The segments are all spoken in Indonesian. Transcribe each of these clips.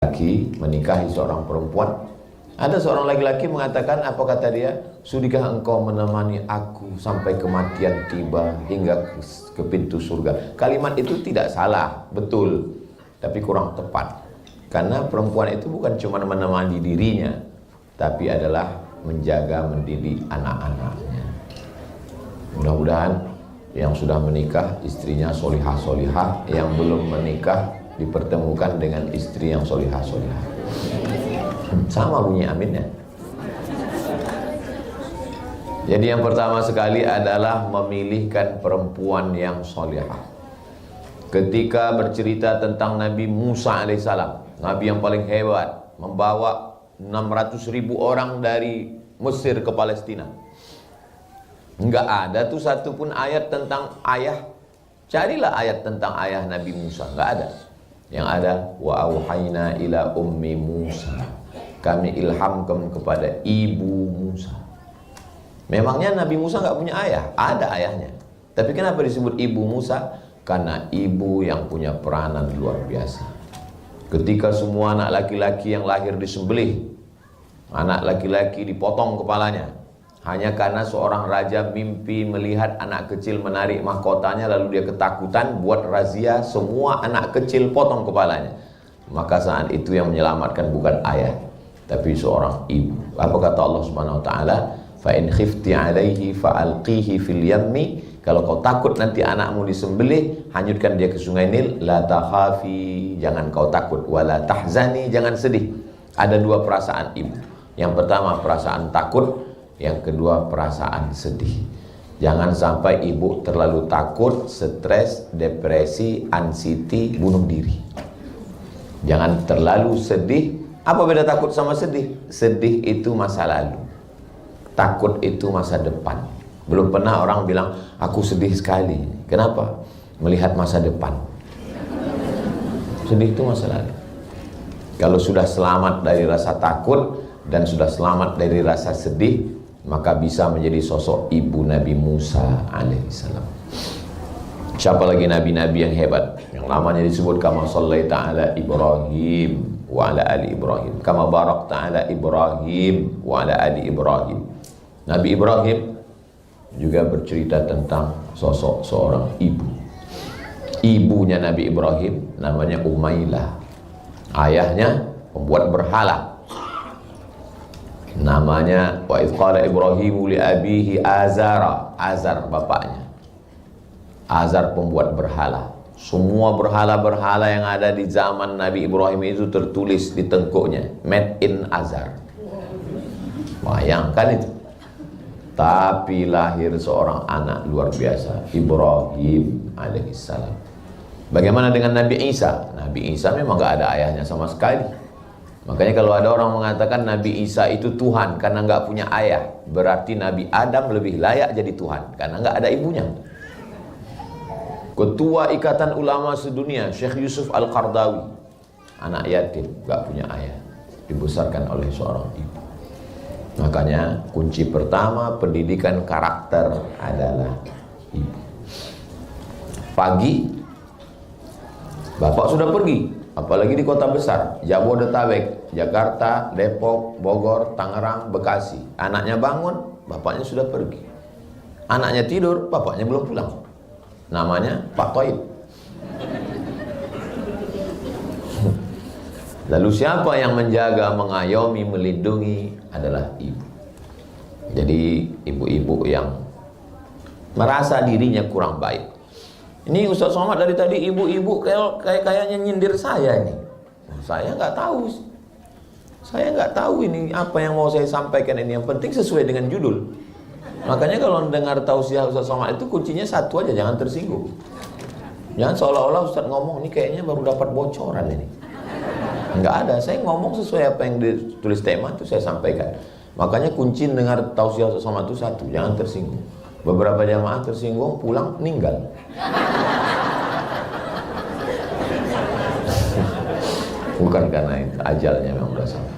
laki menikahi seorang perempuan. Ada seorang laki-laki mengatakan, apa kata dia? Sudikah engkau menemani aku sampai kematian tiba hingga ke pintu surga? Kalimat itu tidak salah, betul, tapi kurang tepat. Karena perempuan itu bukan cuma menemani dirinya, tapi adalah menjaga, mendidik anak-anaknya. Mudah-mudahan yang sudah menikah istrinya solihah-solihah, yang belum menikah dipertemukan dengan istri yang solihah-solihah. Sama bunyi aminnya. Jadi yang pertama sekali adalah memilihkan perempuan yang solihah. Ketika bercerita tentang Nabi Musa alaihissalam, Nabi yang paling hebat, membawa 600.000 orang dari Mesir ke Palestina. Enggak ada tuh satu pun ayat tentang ayah. Carilah ayat tentang ayah Nabi Musa, enggak ada. Yang ada wa auhayna ila ummi Musa, kami ilhamkan kepada ibu Musa. Memangnya Nabi Musa enggak punya ayah? Ada ayahnya. Tapi kenapa disebut ibu Musa? Karena ibu yang punya peranan luar biasa. Ketika semua anak laki-laki yang lahir disembelih, anak laki-laki dipotong kepalanya, hanya karena seorang raja mimpi melihat anak kecil menarik mahkotanya, lalu dia ketakutan, buat razia, semua anak kecil potong kepalanya. Maka saat itu yang menyelamatkan bukan ayah, tapi seorang ibu. Apa kata Allah Subhanahu wa taala? Fa in khifti 'alaihi fa'alqihi fil yammi. Kalau kau takut nanti anakmu disembelih, hanyutkan dia ke sungai Nil. La takhafi, jangan kau takut. Wala tahzani, jangan sedih. Ada dua perasaan ibu. Yang pertama perasaan takut, yang kedua perasaan sedih. Jangan sampai ibu terlalu takut, stres, depresi, anxiety, bunuh diri. Jangan terlalu sedih. Apa beda takut sama sedih? Sedih itu masa lalu, takut itu masa depan. Belum pernah orang bilang, aku sedih sekali. Kenapa? Melihat masa depan. Sedih itu masa lalu. Kalau sudah selamat dari rasa takut dan sudah selamat dari rasa sedih, maka bisa menjadi sosok ibu Nabi Musa alaihissalam. Siapa lagi nabi-nabi yang hebat? Yang namanya disebut kama sallaita ala Ibrahim wa ala ali Ibrahim, kama barakta ala Ibrahim wa ala ali Ibrahim. Nabi Ibrahim juga bercerita tentang sosok seorang ibu. Ibunya Nabi Ibrahim namanya Umailah. Ayahnya pembuat berhala, namanya wa idh qala Ibrahimu li abihi Azara. Azar bapaknya. Azar pembuat berhala. Semua berhala-berhala yang ada di zaman Nabi Ibrahim itu tertulis di tengkuknya, made in Azar. Bayangkan itu. Tapi lahir seorang anak luar biasa, Ibrahim alaihissalam. Bagaimana dengan Nabi Isa? Nabi Isa memang gak ada ayahnya sama sekali. Makanya kalau ada orang mengatakan Nabi Isa itu Tuhan karena gak punya ayah, berarti Nabi Adam lebih layak jadi Tuhan karena gak ada ibunya. Ketua Ikatan Ulama Sedunia, Syekh Yusuf Al-Qardawi, anak yatim, gak punya ayah, dibesarkan oleh seorang ibu. Makanya kunci pertama pendidikan karakter adalah ibu. Pagi bapak sudah pergi, apalagi di kota besar, Jabodetabek, Jakarta, Depok, Bogor, Tangerang, Bekasi. Anaknya bangun, bapaknya sudah pergi. Anaknya tidur, bapaknya belum pulang. Namanya Pak Toib. Lalu siapa yang menjaga, mengayomi, melindungi adalah ibu. Jadi ibu-ibu yang merasa dirinya kurang baik. Ini Ustaz Somad dari tadi ibu-ibu kayaknya nyindir saya ini. Saya nggak tahu. Saya nggak tahu ini apa yang mau saya sampaikan ini. Yang penting sesuai dengan judul. Makanya kalau dengar tausiah Ustaz Somad itu kuncinya satu aja, jangan tersinggung. Jangan seolah-olah Ustaz ngomong ini kayaknya baru dapat bocoran ini. Enggak ada, saya ngomong sesuai apa yang ditulis tema itu saya sampaikan. Makanya kunci dengar tausiah sama itu satu, jangan tersinggung. Beberapa jamaah tersinggung, pulang meninggal. Bukan karena itu, ajalnya memang sudah sampai.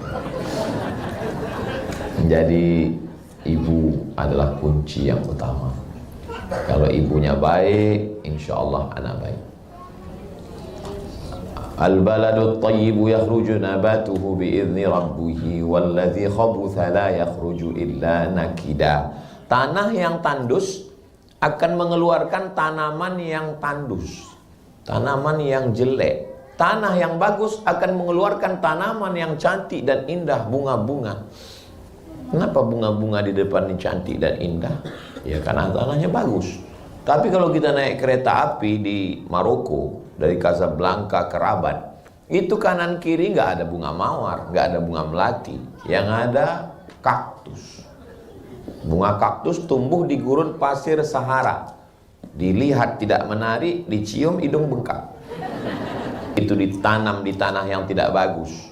Jadi ibu adalah kunci yang utama. Kalau ibunya baik, insya Allah anak baik. Al-baladut thayyibu yakhruju nabatuhu bi'izni rabbihi walladzi khabutha la yakhruju illa nakida. Tanah yang tandus akan mengeluarkan tanaman yang tandus, tanaman yang jelek. Tanah yang bagus akan mengeluarkan tanaman yang cantik dan indah, bunga-bunga. Kenapa bunga-bunga di depan ini cantik dan indah? Ya karena tanahnya bagus. Tapi kalau kita naik kereta api di Maroko, dari Casablanca ke Rabat, itu kanan kiri nggak ada bunga mawar, nggak ada bunga melati, yang ada kaktus. Bunga kaktus tumbuh di gurun pasir Sahara. Dilihat tidak menarik, dicium hidung bengkak. Itu ditanam di tanah yang tidak bagus.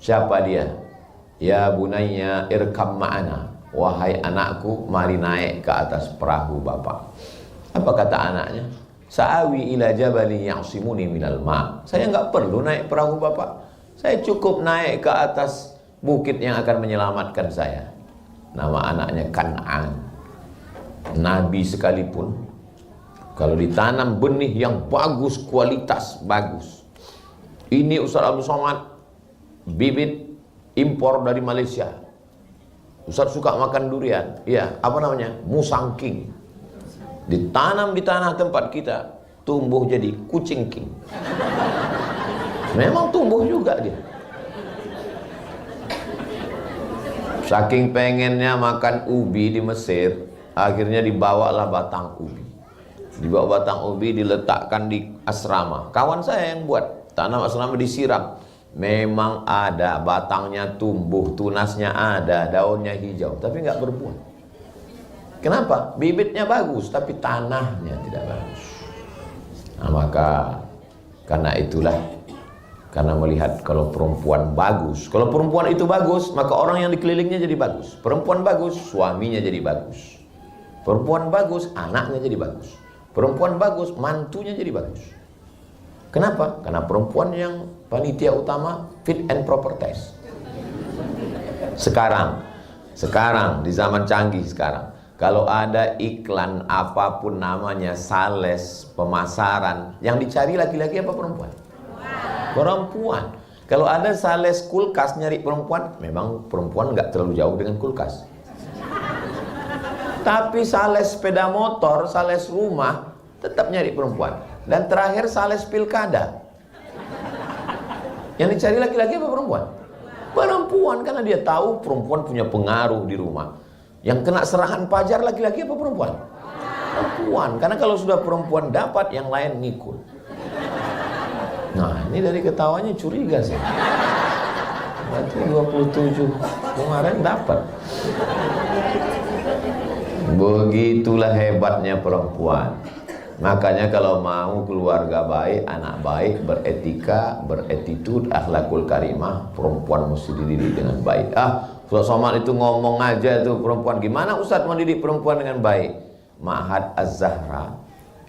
Siapa dia? Ya bunayya irkam ma'ana. Wahai anakku, mari naik ke atas perahu bapak. Apa kata anaknya? Sa'awi ila jabali ya'simuni minal ma'. Saya nggak perlu naik perahu bapak. Saya cukup naik ke atas bukit yang akan menyelamatkan saya. Nama anaknya Kan'an. Nabi sekalipun kalau ditanam benih yang bagus, kualitas bagus. Ini Ustaz Abdul Somad, bibit impor dari Malaysia. Ustaz suka makan durian. Iya, apa namanya? Musang King. Ditanam di tanah tempat kita, tumbuh jadi kucing king. Memang tumbuh juga dia. Saking pengennya makan ubi di Mesir, akhirnya dibawalah batang ubi. Dibawa batang ubi, diletakkan di asrama. Kawan saya yang buat, tanam asrama disiram. Memang ada, batangnya tumbuh, tunasnya ada, daunnya hijau, tapi nggak berbuah. Kenapa? Bibitnya bagus, tapi tanahnya tidak bagus. Nah, maka karena itulah, karena melihat kalau perempuan bagus, kalau perempuan itu bagus, maka orang yang dikelilingnya jadi bagus. Perempuan bagus, suaminya jadi bagus. Perempuan bagus, anaknya jadi bagus. Perempuan bagus, mantunya jadi bagus. Kenapa? Karena perempuan yang panitia utama fit and proper test. Sekarang di zaman canggih sekarang, kalau ada iklan apapun namanya, sales, pemasaran, yang dicari laki-laki apa perempuan? Perempuan. Kalau ada sales kulkas nyari perempuan, memang perempuan nggak terlalu jauh dengan kulkas. Tapi sales sepeda motor, sales rumah, tetap nyari perempuan. Dan terakhir sales pilkada. Yang dicari laki-laki apa perempuan? Perempuan, karena dia tahu perempuan punya pengaruh di rumah. Yang kena serangan pajar laki-laki apa perempuan? Perempuan, karena kalau sudah perempuan dapat, yang lain ngikut. Nah, ini dari ketawanya curiga sih. Berarti 27 kemarin dapat. Begitulah hebatnya perempuan. Makanya kalau mau keluarga baik, anak baik, beretika, beretitude, akhlakul karimah, perempuan mesti dididik dengan baik. Ustaz Somad itu ngomong aja itu perempuan. Gimana Ustaz mendidik perempuan dengan baik? Ma'had Az-Zahra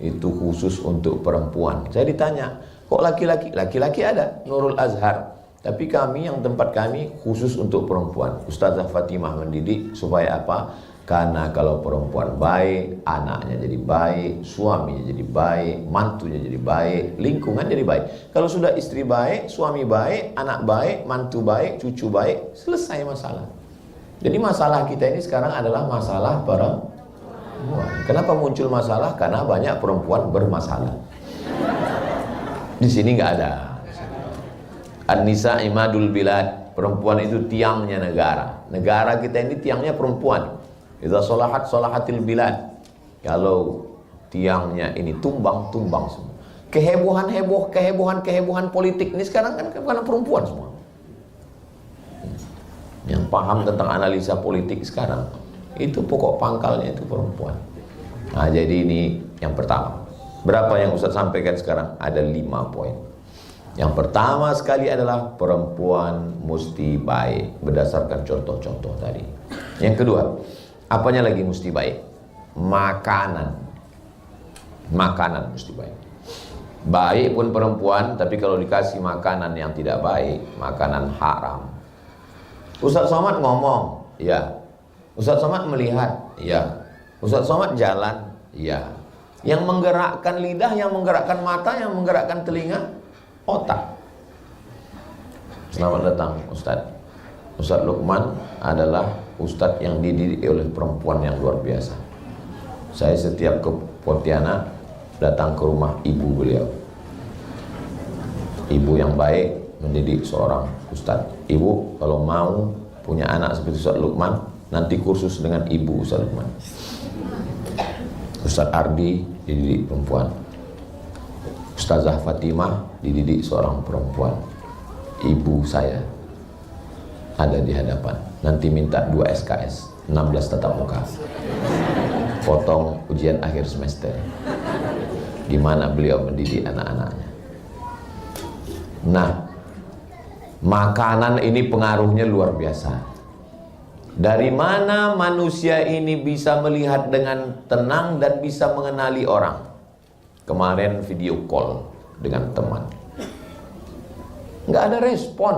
itu khusus untuk perempuan. Saya ditanya, kok laki-laki? Laki-laki ada, Nurul Azhar. Tapi kami, yang tempat kami khusus untuk perempuan. Ustazah Fatimah mendidik supaya apa? Karena kalau perempuan baik, anaknya jadi baik, suaminya jadi baik, mantunya jadi baik, lingkungan jadi baik. Kalau sudah istri baik, suami baik, anak baik, mantu baik, cucu baik, selesai masalah. Jadi masalah kita ini sekarang adalah masalah perempuan. Kenapa muncul masalah? Karena banyak perempuan bermasalah. Di sini nggak ada. An-nisa imadul bilad. Perempuan itu tiangnya negara. Negara kita ini tiangnya perempuan. Idza sholahat sholahatil bilad. Kalau tiangnya ini tumbang semua. Kehebohan politik ini sekarang kan karena perempuan semua. Yang paham tentang analisa politik sekarang, itu pokok pangkalnya itu perempuan. Nah, jadi ini yang pertama. Berapa yang Ustaz sampaikan sekarang? Ada 5 poin. Yang pertama sekali adalah perempuan mesti baik berdasarkan contoh-contoh tadi. Yang kedua, apanya lagi mesti baik? Makanan mesti baik. Baik pun perempuan, tapi kalau dikasih makanan yang tidak baik, makanan haram. Ustaz Somad ngomong, ya. Ustaz Somad melihat, ya. Ustaz Somad jalan, ya. Yang menggerakkan lidah, yang menggerakkan mata, yang menggerakkan telinga, otak. Selamat datang Ustadz. Ustadz Lukman adalah Ustadz yang dididik oleh perempuan yang luar biasa. Saya setiap ke Pontianak datang ke rumah ibu beliau. Ibu yang baik mendidik seorang Ustadz. Ibu kalau mau punya anak seperti Ustadz Lukman, nanti kursus dengan ibu Ustadz Lukman. Ustadz Ardi dididik perempuan. Ustazah Fatimah dididik seorang perempuan. Ibu saya ada di hadapan. Nanti minta 2 SKS, 16 tatap muka. Potong ujian akhir semester. Gimana beliau mendidik anak-anaknya. Nah, makanan ini pengaruhnya luar biasa. Dari mana manusia ini bisa melihat dengan tenang dan bisa mengenali orang? Kemarin video call dengan teman, nggak ada respon.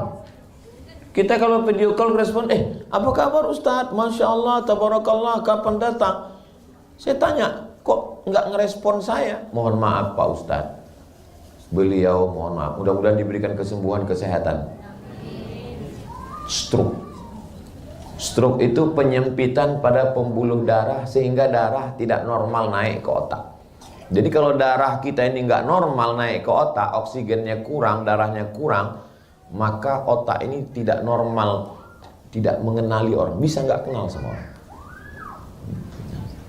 Kita kalau video call respon, apa kabar Ustadz? Masya Allah, tabarakallah, kapan datang? Saya tanya, kok nggak ngerespon saya? Mohon maaf Pak Ustadz. Beliau mohon maaf, mudah-mudahan diberikan kesembuhan, kesehatan. Stroke itu penyempitan pada pembuluh darah sehingga darah tidak normal naik ke otak. Jadi kalau darah kita ini nggak normal naik ke otak, oksigennya kurang, darahnya kurang, maka otak ini tidak normal, tidak mengenali orang, bisa nggak kenal sama orang.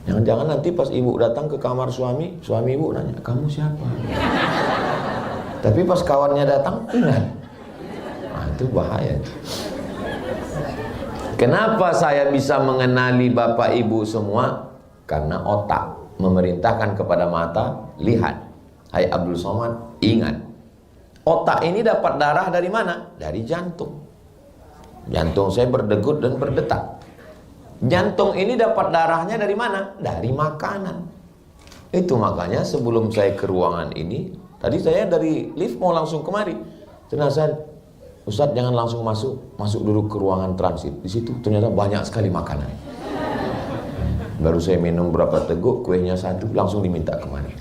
Jangan-jangan nanti pas ibu datang ke kamar suami ibu nanya, kamu siapa? Tapi pas kawannya datang, ingat. Nah, itu bahaya. Kenapa saya bisa mengenali bapak ibu semua? Karena otak memerintahkan kepada mata, lihat. Hai Abdul Somad, ingat. Otak ini dapat darah dari mana? Dari jantung. Jantung saya berdegup dan berdetak. Jantung ini dapat darahnya dari mana? Dari makanan. Itu makanya sebelum saya ke ruangan ini, tadi saya dari lift mau langsung kemari. Ternyata Ustadz jangan langsung masuk dulu ke ruangan transit. Di situ ternyata banyak sekali makanan. Baru saya minum berapa teguk, kuenya 1, langsung diminta kemari.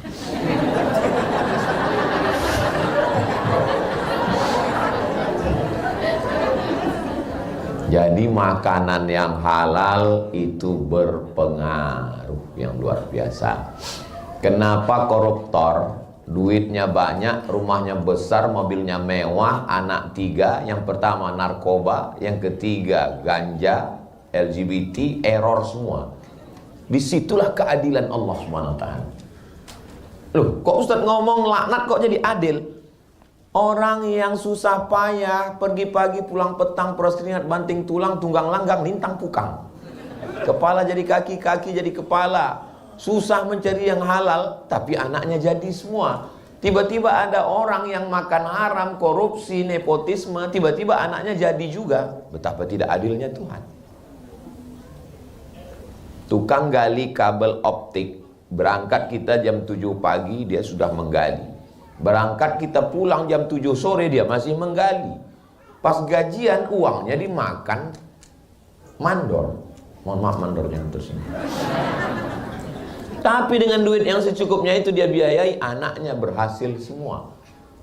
Jadi makanan yang halal itu berpengaruh yang luar biasa. Kenapa koruptor duitnya banyak, rumahnya besar, mobilnya mewah, anak 3, yang pertama narkoba, yang ketiga ganja, LGBT, error semua. Disitulah keadilan Allah SWT. Loh, kok Ustaz ngomong laknat kok jadi adil? Orang yang susah payah, pergi pagi pulang petang, peras keringat, banting tulang, tunggang langgang, lintang pukang. Kepala jadi kaki, kaki jadi kepala. Susah mencari yang halal, tapi anaknya jadi semua. Tiba-tiba ada orang yang makan haram, korupsi, nepotisme, tiba-tiba anaknya jadi juga. Betapa tidak adilnya Tuhan. Tukang gali kabel optik, berangkat kita jam 7 pagi, dia sudah menggali. Berangkat kita pulang jam 7 sore, dia masih menggali. Pas gajian uangnya dimakan mandor. Mohon maaf mandornya terus ini. Tapi dengan duit yang secukupnya itu dia biayai, anaknya berhasil semua.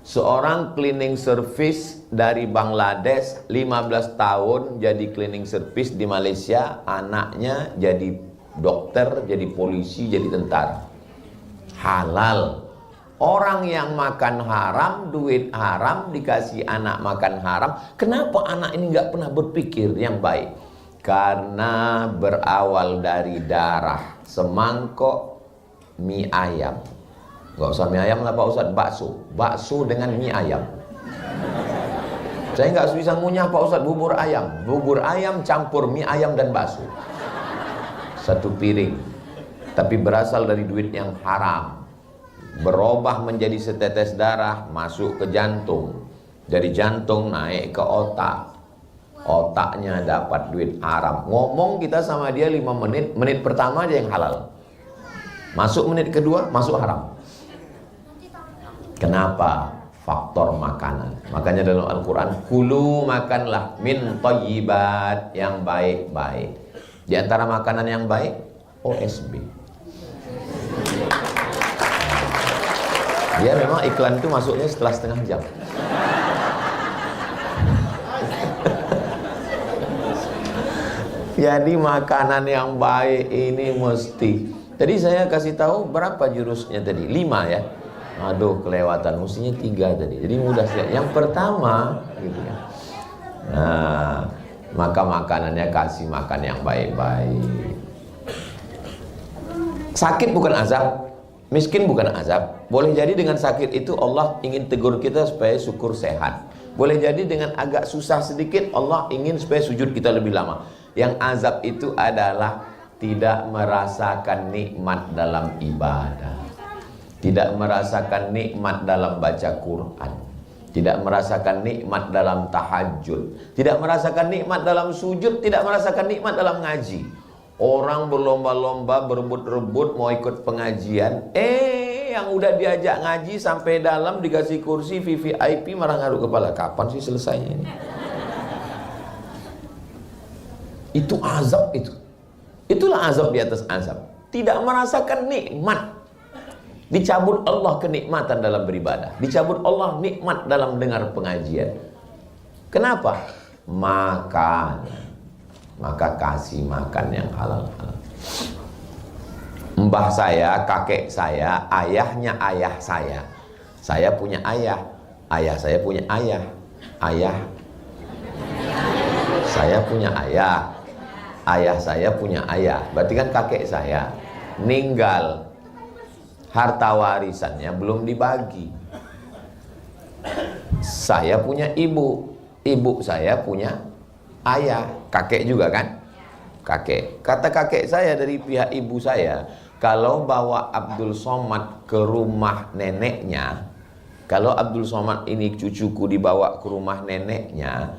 Seorang cleaning service dari Bangladesh, 15 tahun jadi cleaning service di Malaysia, anaknya jadi dokter, jadi polisi, jadi tentara. Halal. Orang yang makan haram, duit haram, dikasih anak makan haram. Kenapa anak ini nggak pernah berpikir yang baik? Karena berawal dari darah. Semangkok mie ayam. Nggak usah mie ayam lah Pak Ustadz, bakso. Bakso dengan mie ayam. Saya nggak bisa ngunyah Pak Ustadz bubur ayam. Bubur ayam campur mie ayam dan bakso. 1 piring. Tapi berasal dari duit yang haram. Berubah menjadi setetes darah, masuk ke jantung. Dari jantung naik ke otak. Otaknya dapat duit haram. Ngomong kita sama dia 5 menit, menit pertama aja yang halal. Masuk menit kedua, masuk haram. Kenapa? Faktor makanan. Makanya dalam Al-Quran, kulu makanlah min thayyibat, yang baik-baik. Di antara makanan yang baik, OSB. Ya memang iklan itu masuknya setelah setengah jam. Jadi makanan yang baik ini mesti. Tadi saya kasih tahu berapa jurusnya tadi? 5 ya. Aduh kelewatan, mestinya 3 tadi. Jadi mudah sekali. Yang pertama gitu ya. Nah, maka makanannya kasih makan yang baik-baik. Sakit bukan azab, miskin bukan azab. Boleh jadi dengan sakit itu Allah ingin tegur kita supaya syukur sehat. Boleh jadi dengan agak susah sedikit Allah ingin supaya sujud kita lebih lama. Yang azab itu adalah tidak merasakan nikmat dalam ibadah, tidak merasakan nikmat dalam baca Quran, tidak merasakan nikmat dalam tahajud, tidak merasakan nikmat dalam sujud, tidak merasakan nikmat dalam ngaji. Orang berlomba-lomba, berebut-rebut mau ikut pengajian, yang udah diajak ngaji sampai dalam dikasih kursi VVIP malah ngaruk kepala. Kapan sih selesainya ini? Itu azab itu. Itulah azab di atas azab. Tidak merasakan nikmat. Dicabut Allah kenikmatan dalam beribadah. Dicabut Allah nikmat dalam dengar pengajian. Kenapa? Makan. Maka kasih makan yang halal-halal. Mbah saya, kakek saya, ayahnya ayah saya. Saya punya ayah. Ayah saya punya ayah. Ayah. Saya punya ayah. Ayah saya punya ayah. Berarti kan kakek saya meninggal, harta warisannya belum dibagi. Saya punya ibu. Ibu saya punya ayah. Kakek juga kan? Kakek. Kata kakek saya dari pihak ibu saya, kalau bawa Abdul Somad ke rumah neneknya, kalau Abdul Somad ini cucuku dibawa ke rumah neneknya,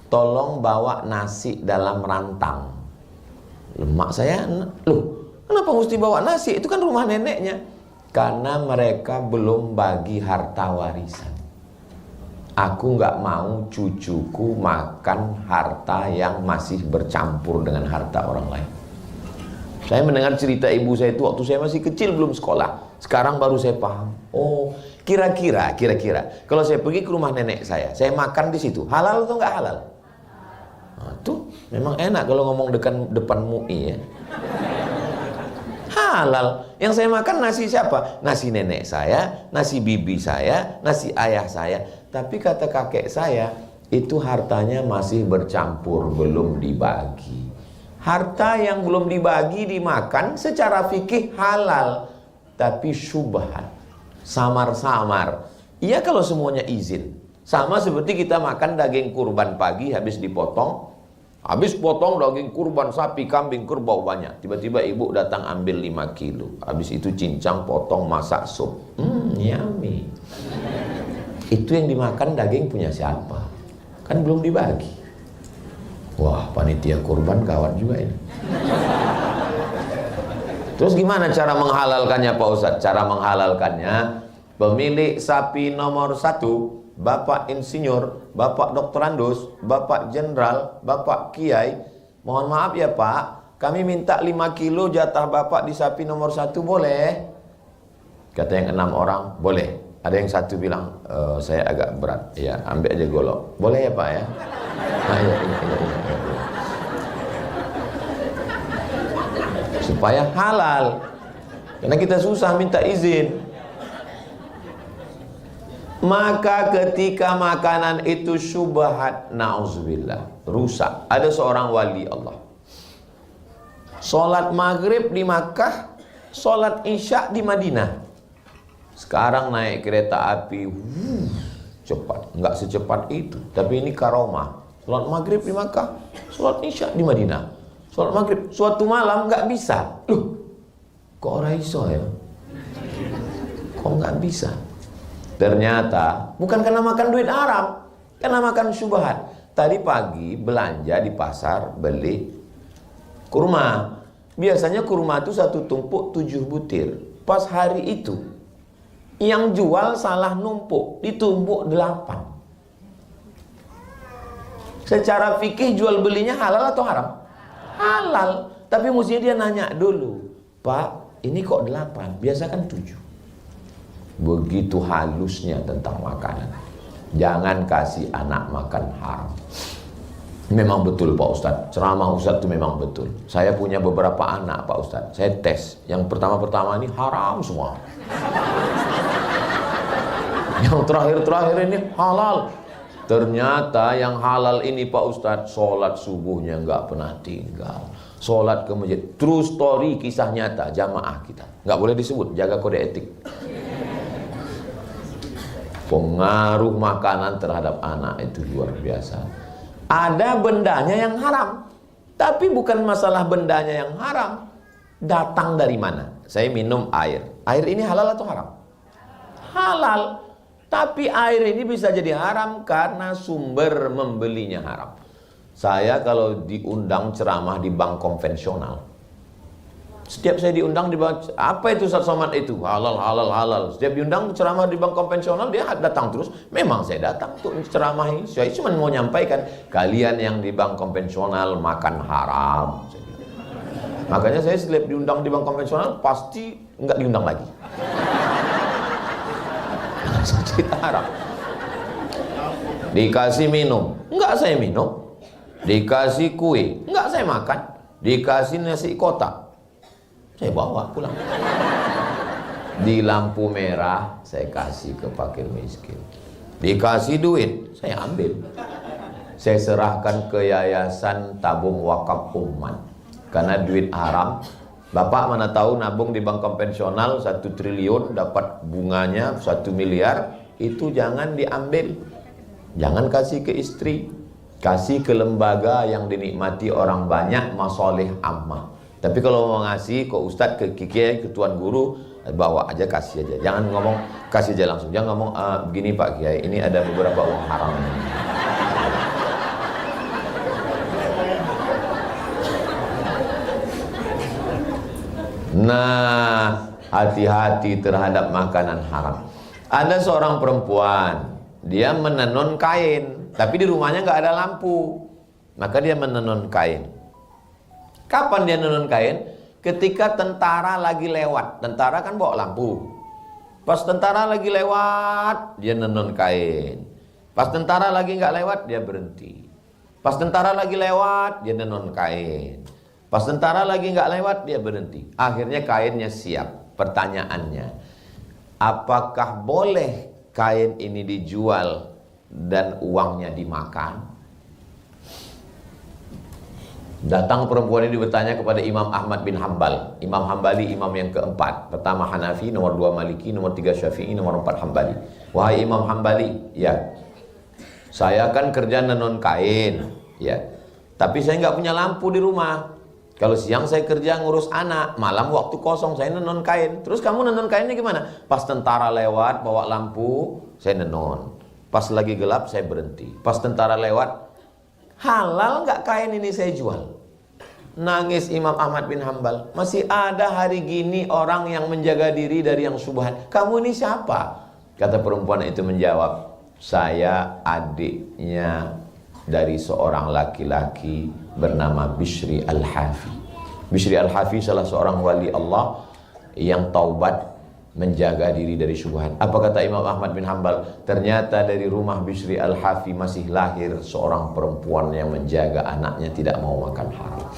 tolong bawa nasi dalam rantang. Lemak saya, loh kenapa mesti bawa nasi? Itu kan rumah neneknya. Karena mereka belum bagi harta warisan. Aku nggak mau cucuku makan harta yang masih bercampur dengan harta orang lain. Saya mendengar cerita ibu saya itu waktu saya masih kecil, belum sekolah. Sekarang baru saya paham. Oh, kira-kira kalau saya pergi ke rumah nenek saya makan di situ, halal atau nggak halal? Nah, tuh memang enak kalau ngomong depan MUI ya. Halal. Yang saya makan nasi siapa? Nasi nenek saya, nasi bibi saya, nasi ayah saya. Tapi kata kakek saya, itu hartanya masih bercampur, belum dibagi. Harta yang belum dibagi dimakan secara fikih halal, tapi syubhat, samar-samar. Iya kalau semuanya izin. Sama seperti kita makan daging kurban pagi habis dipotong. Habis potong daging kurban sapi, kambing, kerbau banyak. Tiba-tiba ibu datang ambil 5 kilo. Habis itu cincang, potong, masak sup. Yummy. Itu yang dimakan daging punya siapa? Kan belum dibagi. Wah, panitia kurban gawat juga ini. Terus gimana cara menghalalkannya Pak Ustadz? Cara menghalalkannya, pemilik sapi nomor 1, Bapak Insinyur, Bapak Doktorandus, Bapak Jenderal, Bapak Kiai, mohon maaf ya Pak, kami minta 5 kilo jatah Bapak di sapi nomor 1 boleh? Kata yang 6 orang, boleh. Ada yang 1 bilang, saya agak berat, ya ambil aja golok. Boleh ya Pak ya? Nah, iya. Supaya halal. Karena kita susah minta izin. Maka ketika makanan itu syubhat, na'udzubillah, rusak. Ada seorang wali Allah, sholat maghrib di Makkah, sholat isya di Madinah. Sekarang naik kereta api, cepat. Nggak secepat itu, tapi ini karomah. Sholat maghrib di Makkah, sholat isya di Madinah. Sholat maghrib, suatu malam nggak bisa. Loh, kok orang iso ya? Kok nggak bisa? Ternyata bukan karena makan duit haram, karena makan syubhat. Tadi pagi belanja di pasar, beli kurma. Biasanya kurma itu 1 tumpuk 7 butir. Pas hari itu yang jual salah numpuk, ditumpuk 8. Secara fikih jual belinya halal atau haram? Halal. Tapi mestinya dia nanya dulu, Pak, ini kok 8? Biasa kan 7. Begitu halusnya tentang makanan. Jangan kasih anak makan haram. Memang betul Pak Ustadz, ceramah Ustadz itu memang betul. Saya punya beberapa anak Pak Ustadz, saya tes. Yang pertama-pertama ini haram semua. Yang terakhir-terakhir ini halal. Ternyata yang halal ini Pak Ustadz, sholat subuhnya nggak pernah tinggal. Sholat ke masjid. True story, kisah nyata jamaah kita. Nggak boleh disebut, jaga kode etik. Pengaruh makanan terhadap anak itu luar biasa. Ada bendanya yang haram, tapi bukan masalah bendanya yang haram. Datang dari mana? Saya minum air. Air ini halal atau haram? Halal. Tapi air ini bisa jadi haram karena sumber membelinya haram. Saya kalau diundang ceramah di bank konvensional, setiap saya diundang di bank, apa itu Ustaz Somad itu? Halal, halal, halal. Setiap diundang ceramah di bank konvensional, dia datang terus. Memang saya datang untuk ceramah ini. Saya cuma mau nyampaikan, kalian yang di bank konvensional makan haram. Makanya saya setiap diundang di bank konvensional, pasti nggak diundang lagi. Cerita haram. Dikasih minum, nggak saya minum. Dikasih kue, nggak saya makan. Dikasih nasi kotak, saya bawa pulang. Di lampu merah saya kasih ke fakir miskin. Dikasih duit saya ambil. Saya serahkan ke yayasan tabung wakaf umat. Karena duit haram. Bapak mana tahu nabung di bank konvensional 1 triliun dapat bunganya 1 miliar. Itu jangan diambil. Jangan kasih ke istri. Kasih ke lembaga yang dinikmati orang banyak, masoleh ammah. Tapi kalau mau ngasih ke ustadz, ke kiai, ke tuan guru, bawa aja, kasih aja. Jangan ngomong kasih aja langsung. Jangan ngomong begini Pak Kiai, ini ada beberapa uang haram. Nah, hati-hati terhadap makanan haram. Ada seorang perempuan, dia menenun kain, tapi di rumahnya nggak ada lampu. Maka dia menenun kain. Kapan dia menenun kain? Ketika tentara lagi lewat. Tentara kan bawa lampu. Pas tentara lagi lewat, dia menenun kain. Pas tentara lagi nggak lewat, dia berhenti. Pas tentara lagi lewat, dia menenun kain. Pas tentara lagi nggak lewat, dia berhenti. Akhirnya kainnya siap. Pertanyaannya, apakah boleh kain ini dijual dan uangnya dimakan? Datang perempuan ini bertanya kepada Imam Ahmad bin Hanbal. Imam Hanbali imam yang keempat. Pertama Hanafi, nomor 2 Maliki, nomor 3 Syafi'i, nomor 4 Hanbali. Wahai Imam Hanbali, ya, saya kan kerja nenun kain, ya, tapi saya nggak punya lampu di rumah. Kalau siang saya kerja ngurus anak, malam waktu kosong saya nenun kain. Terus kamu nenun kainnya gimana? Pas tentara lewat bawa lampu, saya nenun. Pas lagi gelap saya berhenti. Pas tentara lewat, halal nggak kain ini saya jual? Nangis Imam Ahmad bin Hanbal. Masih ada hari gini orang yang menjaga diri dari yang subhan. Kamu ini siapa? Kata perempuan itu menjawab, saya adiknya dari seorang laki-laki bernama Bishri Al-Hafi. Bishri Al-Hafi salah seorang wali Allah yang taubat, menjaga diri dari syubhat. Apa kata Imam Ahmad bin Hanbal? Ternyata dari rumah Bishri Al-Hafi masih lahir seorang perempuan yang menjaga anaknya tidak mau makan haram.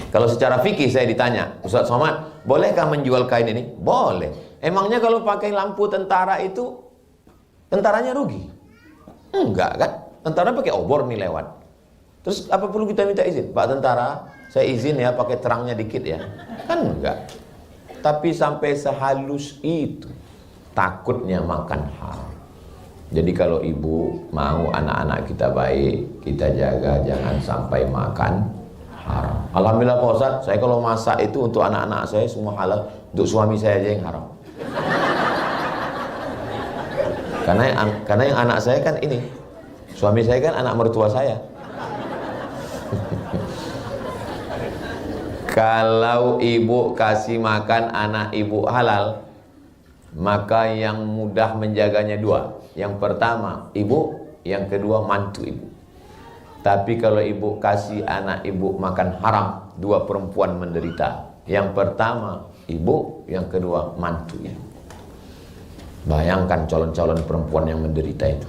Kalau secara fikih saya ditanya, Ustaz Somad, bolehkah menjual kain ini? Boleh. Emangnya kalau pakai lampu tentara itu tentaranya rugi? Enggak kan? Tentara pakai obor nih lewat. Terus apa perlu kita minta izin? Pak tentara, saya izin ya pakai terangnya dikit ya. Kan enggak. Tapi sampai sehalus itu takutnya makan haram. Jadi kalau ibu mau anak-anak kita baik, kita jaga jangan sampai makan haram. Alhamdulillah Pak Ustaz, saya kalau masak itu untuk anak-anak saya semua halal, untuk suami saya aja yang haram. Karena yang anak saya kan ini, suami saya kan anak mertua saya. Kalau ibu kasih makan anak ibu halal, maka yang mudah menjaganya dua. Yang pertama ibu, yang kedua mantu ibu. Tapi kalau ibu kasih anak ibu makan haram, dua perempuan menderita. Yang pertama ibu, yang kedua mantunya. Bayangkan calon-calon perempuan yang menderita itu.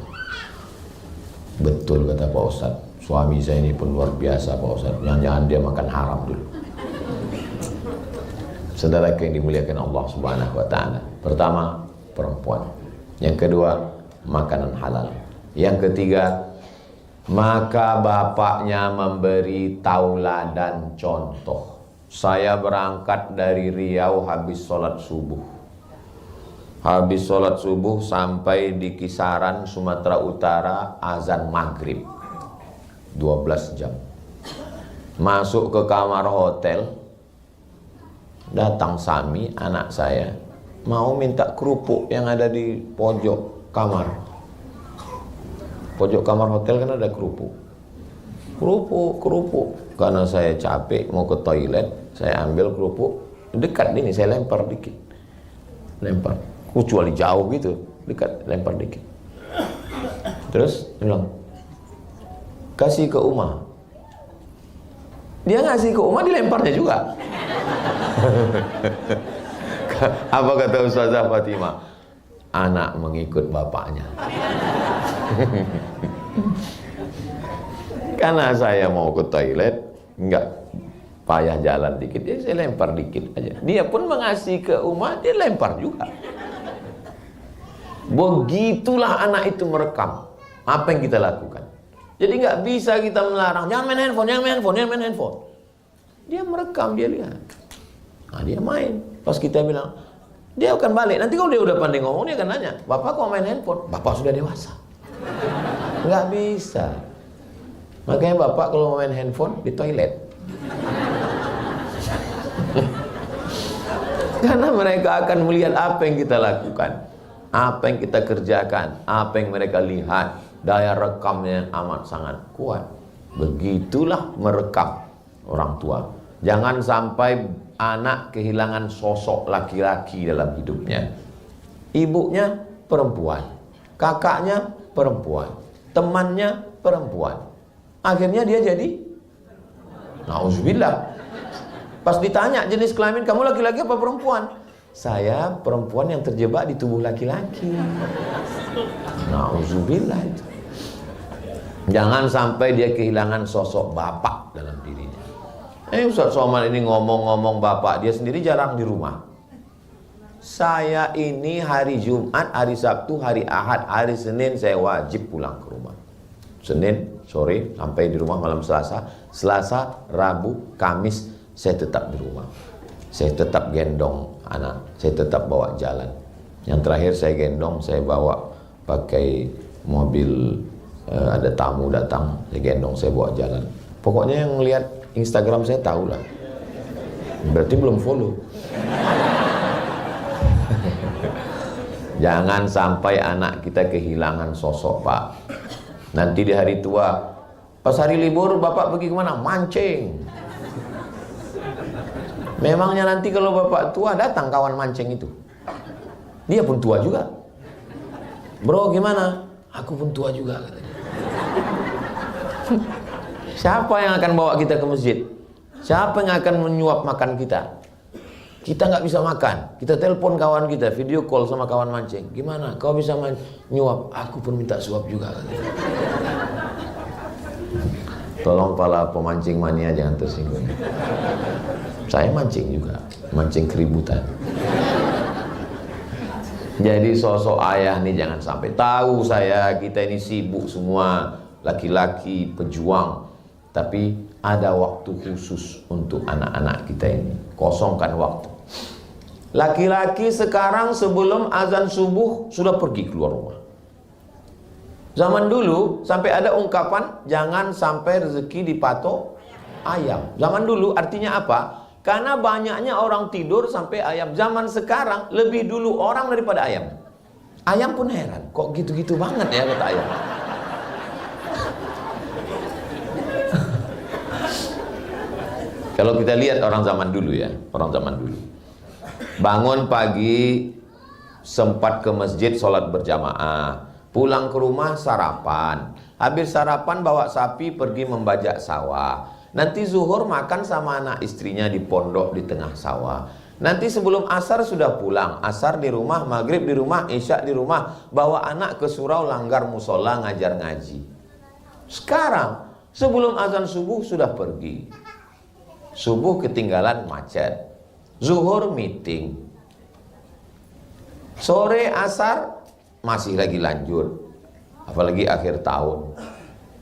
Betul kata Pak Ustadz, suami saya ini pun luar biasa Pak Ustadz. Jangan-jangan dia makan haram dulu. Saudara yang dimuliakan Allah Subhanahu wa Ta'ala. Pertama, perempuan. Yang kedua, makanan halal. Yang ketiga, maka bapaknya memberi tauladan contoh. Saya berangkat dari Riau habis sholat subuh. Habis sholat subuh sampai di kisaran Sumatera Utara azan maghrib 12 jam. Masuk ke kamar hotel, datang Sami, anak saya, mau minta kerupuk yang ada di pojok kamar. Pojok kamar hotel kan ada kerupuk. Kerupuk. Karena saya capek mau ke toilet, saya ambil kerupuk. Dekat ini, saya lempar dikit. Lempar. Kecuali jauh gitu, dekat, lempar dikit. Terus bilang, kasih ke Uma. Dia ngasih ke Uma, dilemparnya juga. Apa kata Ustazah Fatimah? Anak mengikut bapaknya. Karena saya mau ke toilet, enggak payah jalan dikit, ya saya lempar dikit aja. Dia pun mengasih ke Uma, dia lempar juga. Begitulah anak itu merekam apa yang kita lakukan. Jadi nggak bisa kita melarang, jangan main handphone, jangan main handphone. Dia merekam, dia lihat. Nah, dia main. Pas kita bilang, dia akan balik. Nanti kalau dia udah pandai ngomong, dia akan nanya, Bapak kok main handphone? Bapak sudah dewasa. Nggak bisa. Makanya Bapak kalau main handphone di toilet. Karena mereka akan melihat apa yang kita lakukan, apa yang kita kerjakan, apa yang mereka lihat. Daya rekamnya amat sangat kuat. Begitulah merekam orang tua. Jangan sampai anak kehilangan sosok laki-laki dalam hidupnya. Ibunya perempuan, kakaknya perempuan, temannya perempuan. Akhirnya dia jadi nauzubillah. Pas ditanya jenis kelamin, kamu laki-laki apa perempuan? Saya perempuan yang terjebak di tubuh laki-laki. Nauzubillah itu. Jangan sampai dia kehilangan sosok bapak dalam dirinya. Ustaz Somad ini ngomong-ngomong bapak, dia sendiri jarang di rumah. Saya ini hari Jumat, hari Sabtu, hari Ahad, hari Senin saya wajib pulang ke rumah. Senin sore sampai di rumah malam Selasa. Selasa, Rabu, Kamis saya tetap di rumah. Saya tetap gendong anak, saya tetap bawa jalan. Yang terakhir saya gendong, saya bawa pakai mobil, ada tamu datang, saya gendong, saya bawa jalan. Pokoknya yang lihat Instagram saya tahu lah. Berarti belum follow. Jangan sampai anak kita kehilangan sosok, Pak. Nanti di hari tua, pas hari libur Bapak pergi kemana? Mancing. Memangnya nanti kalau Bapak tua datang kawan mancing itu, dia pun tua juga. Bro gimana? Aku pun tua juga katanya. Siapa yang akan bawa kita ke masjid? Siapa yang akan menyuap makan kita? Kita nggak bisa makan. Kita telepon kawan kita, video call sama kawan mancing. Gimana? Kau bisa nyuap? Aku pun minta suap juga katanya. Tolong para pemancing mania jangan tersinggung. Saya mancing juga, mancing keributan. Jadi sosok ayah nih jangan sampai tahu saya, kita ini sibuk semua, laki-laki pejuang, tapi ada waktu khusus untuk anak-anak kita ini. Kosongkan waktu. Laki-laki sekarang sebelum azan subuh sudah pergi keluar rumah. Zaman dulu sampai ada ungkapan jangan sampai rezeki dipatok ayam. Zaman dulu artinya apa? Karena banyaknya orang tidur sampai ayam. Zaman sekarang lebih dulu orang daripada ayam. Ayam pun heran, kok gitu-gitu banget ya kata ayam. Kalau kita lihat orang zaman dulu ya, orang zaman dulu. Bangun pagi, sempat ke masjid sholat berjamaah. Pulang ke rumah sarapan. Habis sarapan bawa sapi pergi membajak sawah. Nanti zuhur makan sama anak istrinya di pondok di tengah sawah. Nanti sebelum asar sudah pulang, asar di rumah, maghrib di rumah, isya di rumah, bawa anak ke surau, langgar musola, ngajar ngaji. Sekarang sebelum azan subuh sudah pergi, subuh ketinggalan macet, zuhur meeting, sore asar masih lagi lanjut, apalagi akhir tahun,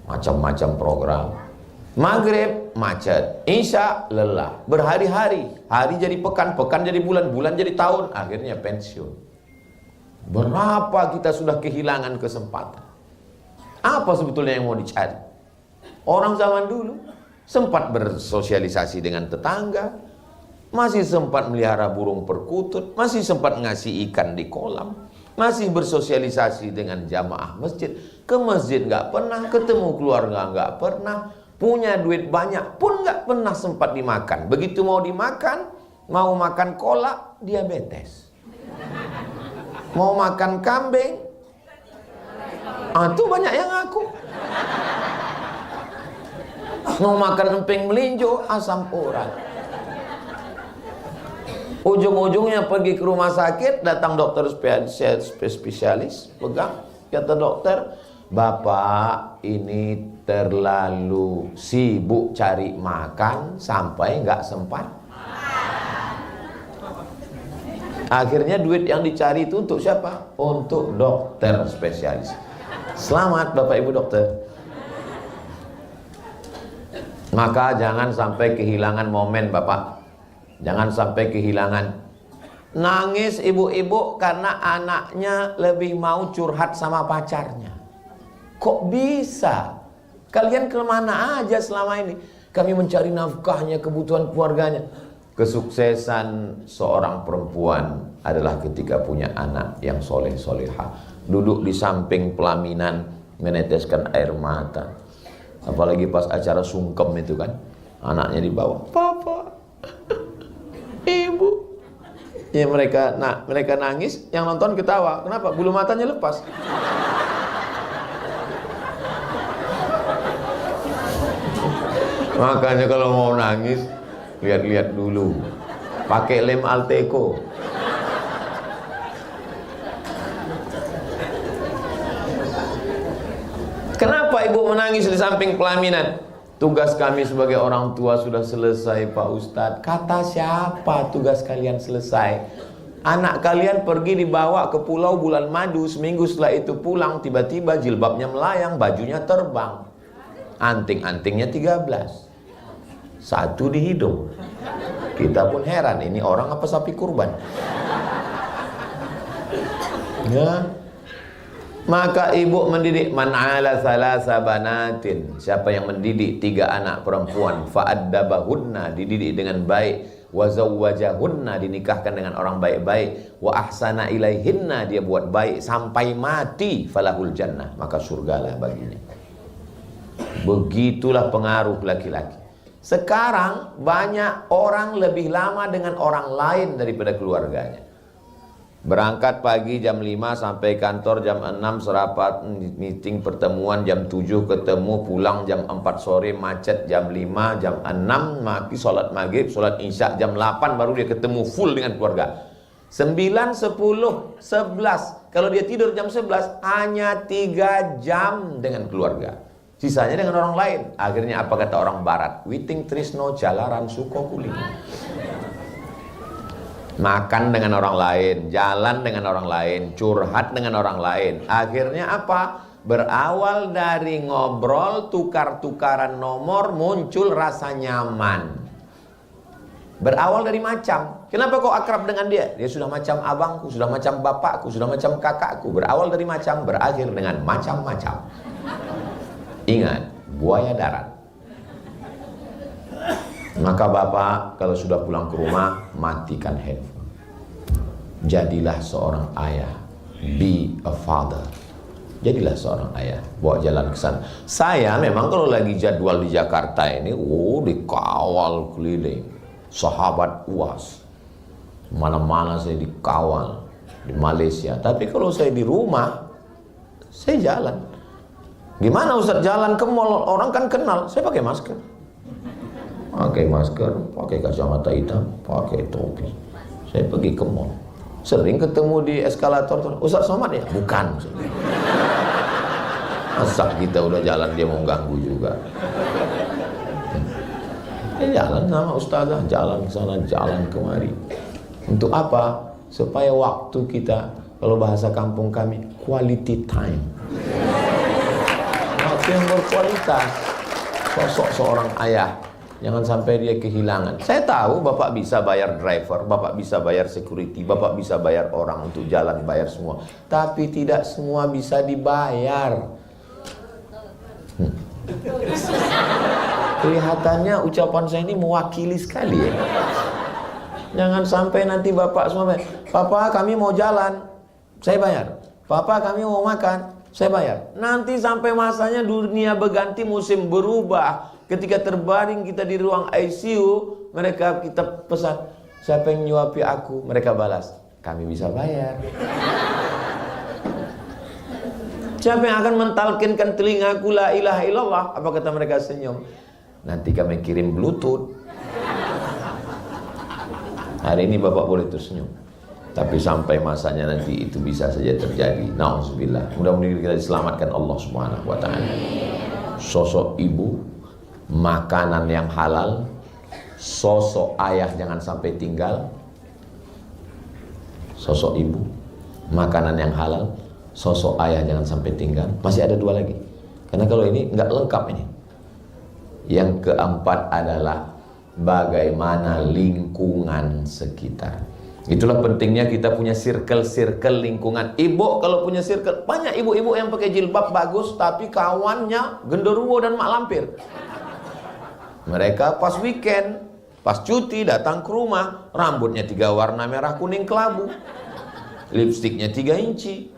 macam-macam program. Maghrib macet, isya lelah, berhari-hari, hari jadi pekan, pekan jadi bulan, bulan jadi tahun, akhirnya pensiun. Berapa kita sudah kehilangan kesempatan? Apa sebetulnya yang mau dicari? Orang zaman dulu sempat bersosialisasi dengan tetangga, masih sempat melihara burung perkutut, masih sempat ngasih ikan di kolam, masih bersosialisasi dengan jamaah masjid. Ke masjid nggak pernah, ketemu keluarga nggak pernah, punya duit banyak pun nggak pernah sempat dimakan. Begitu mau dimakan, mau makan kolak, diabetes. Mau makan kambing, itu banyak yang ngaku. Mau makan emping melinjo, asam urat. Ujung-ujungnya pergi ke rumah sakit, datang dokter spesialis, pegang, kata dokter, Bapak ini terlalu sibuk cari makan sampai nggak sempat. Akhirnya duit yang dicari itu untuk siapa? Untuk dokter spesialis. Selamat Bapak Ibu dokter. Maka jangan sampai kehilangan momen Bapak. Jangan sampai kehilangan. Nangis ibu-ibu karena anaknya lebih mau curhat sama pacarnya. Kok bisa? Kalian kemana aja selama ini? Kami mencari nafkahnya, kebutuhan keluarganya. Kesuksesan seorang perempuan adalah ketika punya anak yang soleh-solehah. Duduk di samping pelaminan, meneteskan air mata. Apalagi pas acara sungkem itu kan, anaknya dibawa, Papa, Ibu. Ya mereka nangis, yang nonton ketawa. Kenapa? Bulu matanya lepas. Makanya kalau mau nangis, lihat-lihat dulu, pakai lem Alteco. Kenapa ibu menangis di samping pelaminan? Tugas kami sebagai orang tua sudah selesai Pak Ustadz. Kata siapa tugas kalian selesai? Anak kalian pergi dibawa ke pulau bulan madu, seminggu setelah itu pulang, tiba-tiba jilbabnya melayang, bajunya terbang, anting-antingnya 13, satu di hidung. Kita pun heran, ini orang apa sapi kurban? Ya. Maka ibu mendidik, man ala salasa banatin, siapa yang mendidik 3 anak perempuan, fa'addabahunna, dididik dengan baik, wa zawwajahunna, dinikahkan dengan orang baik-baik, wa ahsana ilaihinna, dia buat baik sampai mati, falahul jannah, maka surgalah baginya. Begitulah pengaruh laki-laki. Sekarang banyak orang lebih lama dengan orang lain daripada keluarganya. Berangkat pagi jam 5 sampai kantor jam 6, serapat, meeting, pertemuan jam 7 ketemu, pulang jam 4 sore, macet jam 5, jam 6 mati, sholat maghrib, sholat isya jam 8 baru dia ketemu full dengan keluarga. 9, 10, 11, kalau dia tidur jam 11 hanya 3 jam dengan keluarga, sisanya dengan orang lain. Akhirnya apa kata orang barat? Witing trisno jalaran suko kuling. Makan dengan orang lain, jalan dengan orang lain, curhat dengan orang lain. Akhirnya apa? Berawal dari ngobrol, tukar-tukaran nomor, muncul rasa nyaman. Berawal dari macam. Kenapa kau akrab dengan dia? Dia sudah macam abangku, sudah macam bapakku, sudah macam kakakku. Berawal dari macam, berakhir dengan macam-macam. Ingat, buaya darat. Maka bapak kalau sudah pulang ke rumah, matikan handphone. Jadilah seorang ayah. Be a father. Jadilah seorang ayah. Bawa jalan ke sana. Saya memang kalau lagi jadwal di Jakarta ini, dikawal keliling. Sahabat UAS. Mana-mana saya dikawal. Di Malaysia. Tapi kalau saya di rumah, saya jalan. Gimana Ustaz jalan ke mall? Orang kan kenal. Saya pakai masker. Pakai masker, pakai kacamata hitam, pakai topi. Saya pergi ke mall, sering ketemu di eskalator, Ustaz Somad ya? Bukan. Masa kita udah jalan dia mau ganggu juga. Jalan sama ustazah, jalan ke sana, jalan kemari. Untuk apa? Supaya waktu kita, kalau bahasa kampung kami, quality time. Waktu yang berkualitas. Sosok seorang ayah, jangan sampai dia kehilangan. Saya tahu Bapak bisa bayar driver, Bapak bisa bayar security, Bapak bisa bayar orang untuk jalan, bayar semua. Tapi tidak semua bisa dibayar. Kelihatannya ucapan saya ini mewakili sekali ya. Jangan sampai nanti bapak semua bayar. Papa kami mau jalan, saya bayar. Papa kami mau makan, saya bayar. Nanti sampai masanya dunia berganti, musim berubah. Ketika terbaring kita di ruang ICU, mereka kita pesan, siapa yang nyuapi aku? Mereka balas, kami bisa bayar. Siapa yang akan mentalkinkan telingaku la ilaha illallah? Apa kata mereka? Senyum. Nanti kami kirim Bluetooth. Hari ini Bapak boleh tersenyum, tapi sampai masanya nanti itu bisa saja terjadi. Nauzubillah. Mudah-mudahan kita diselamatkan Allah Subhanahu wa taala. Sosok ibu, makanan yang halal. Sosok ayah jangan sampai tinggal. Sosok ibu, makanan yang halal. Sosok ayah jangan sampai tinggal. Masih ada dua lagi. Karena kalau ini nggak lengkap ini. Yang keempat adalah bagaimana lingkungan sekitar. Itulah pentingnya kita punya circle-circle lingkungan. Ibu kalau punya circle, banyak ibu-ibu yang pakai jilbab bagus, tapi kawannya genderuwo dan mak lampir. Mereka pas weekend, pas cuti datang ke rumah, rambutnya 3 warna merah kuning kelabu, lipstiknya 3 inci.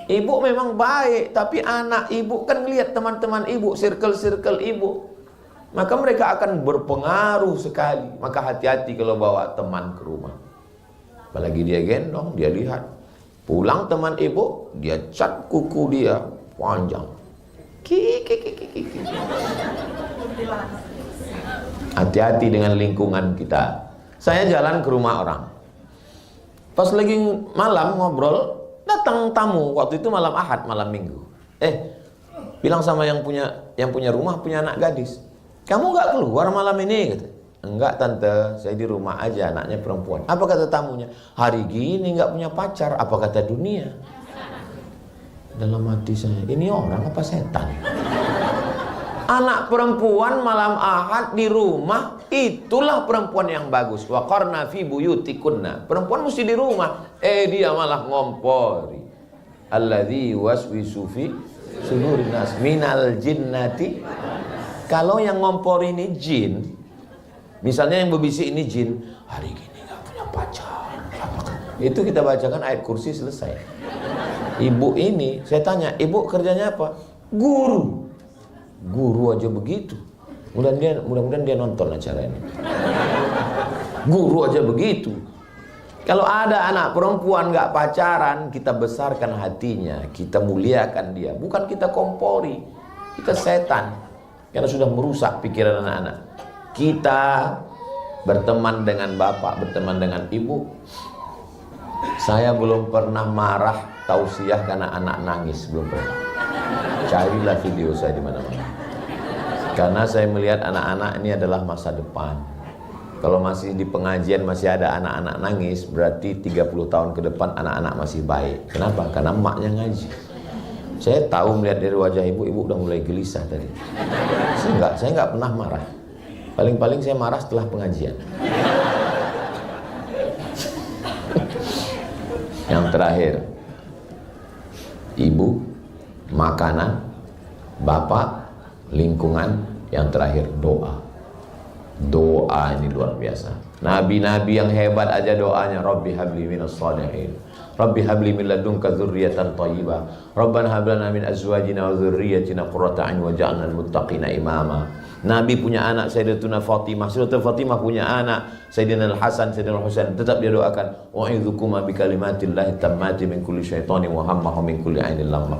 Ibu memang baik, tapi anak ibu kan lihat teman-teman ibu, circle-circle ibu, maka mereka akan berpengaruh sekali. Maka hati-hati kalau bawa teman ke rumah. Apalagi dia gendong, dia lihat. Pulang teman ibu, dia cat kuku dia panjang. Hati-hati dengan lingkungan kita. Saya jalan ke rumah orang. Pas lagi malam ngobrol, datang tamu. Waktu itu malam Ahad, malam Minggu. Bilang sama yang punya rumah, punya anak gadis. Kamu nggak keluar malam ini? Kata. Enggak tante, saya di rumah aja, anaknya perempuan. Apa kata tamunya? Hari gini nggak punya pacar, apa kata dunia? Dalam hati saya, ini orang apa setan? Anak perempuan malam Ahad di rumah, itulah perempuan yang bagus. Wa qarna fi buyutikunna. Perempuan mesti di rumah. Dia malah ngompori. Alladzi waswisu fi sudurin nas minal jinnati. Kalau yang ngompor ini jin, misalnya yang berbisik ini jin, hari gini gak punya pacar. Itu kita bacakan ayat kursi, selesai. Ibu ini, saya tanya, ibu kerjanya apa? Guru. Guru aja begitu. Mudah-mudahan dia nonton acara ini. Guru aja begitu. Kalau ada anak perempuan gak pacaran, kita besarkan hatinya, kita muliakan dia. Bukan kita kompori, kita setan. Karena sudah merusak pikiran anak-anak. Kita berteman dengan bapak, berteman dengan ibu. Saya belum pernah marah tausiah karena anak nangis, belum pernah. Carilah video saya di mana-mana. Karena saya melihat anak-anak ini adalah masa depan. Kalau masih di pengajian masih ada anak-anak nangis, berarti 30 tahun ke depan anak-anak masih baik. Kenapa? Karena emaknya ngaji. Saya tahu melihat dari wajah ibu udah mulai gelisah tadi. Saya nggak pernah marah. Paling-paling saya marah setelah pengajian. Yang terakhir, ibu, makanan, bapak, lingkungan. Yang terakhir, doa. Doa ini luar biasa. Nabi-nabi yang hebat aja doanya, Rabbi habli minas shalihin, Rabbi habli min ladunka dzurriyyatan thayyibah, Rabbana hab lana min azwajina wa dzurriyyatina qurrata a'yun waj'alna lil muttaqina imama. Nabi punya anak Sayyidatuna Fatimah, Sayyidatuna Fatimah punya anak Sayyidina Al-Hasan, Sayyidina Al-Husain, tetap dia doakan, wa'idzukum bi kalimatillahi tammati min kulli syaitanin wa hamma min kulli ainin lamma.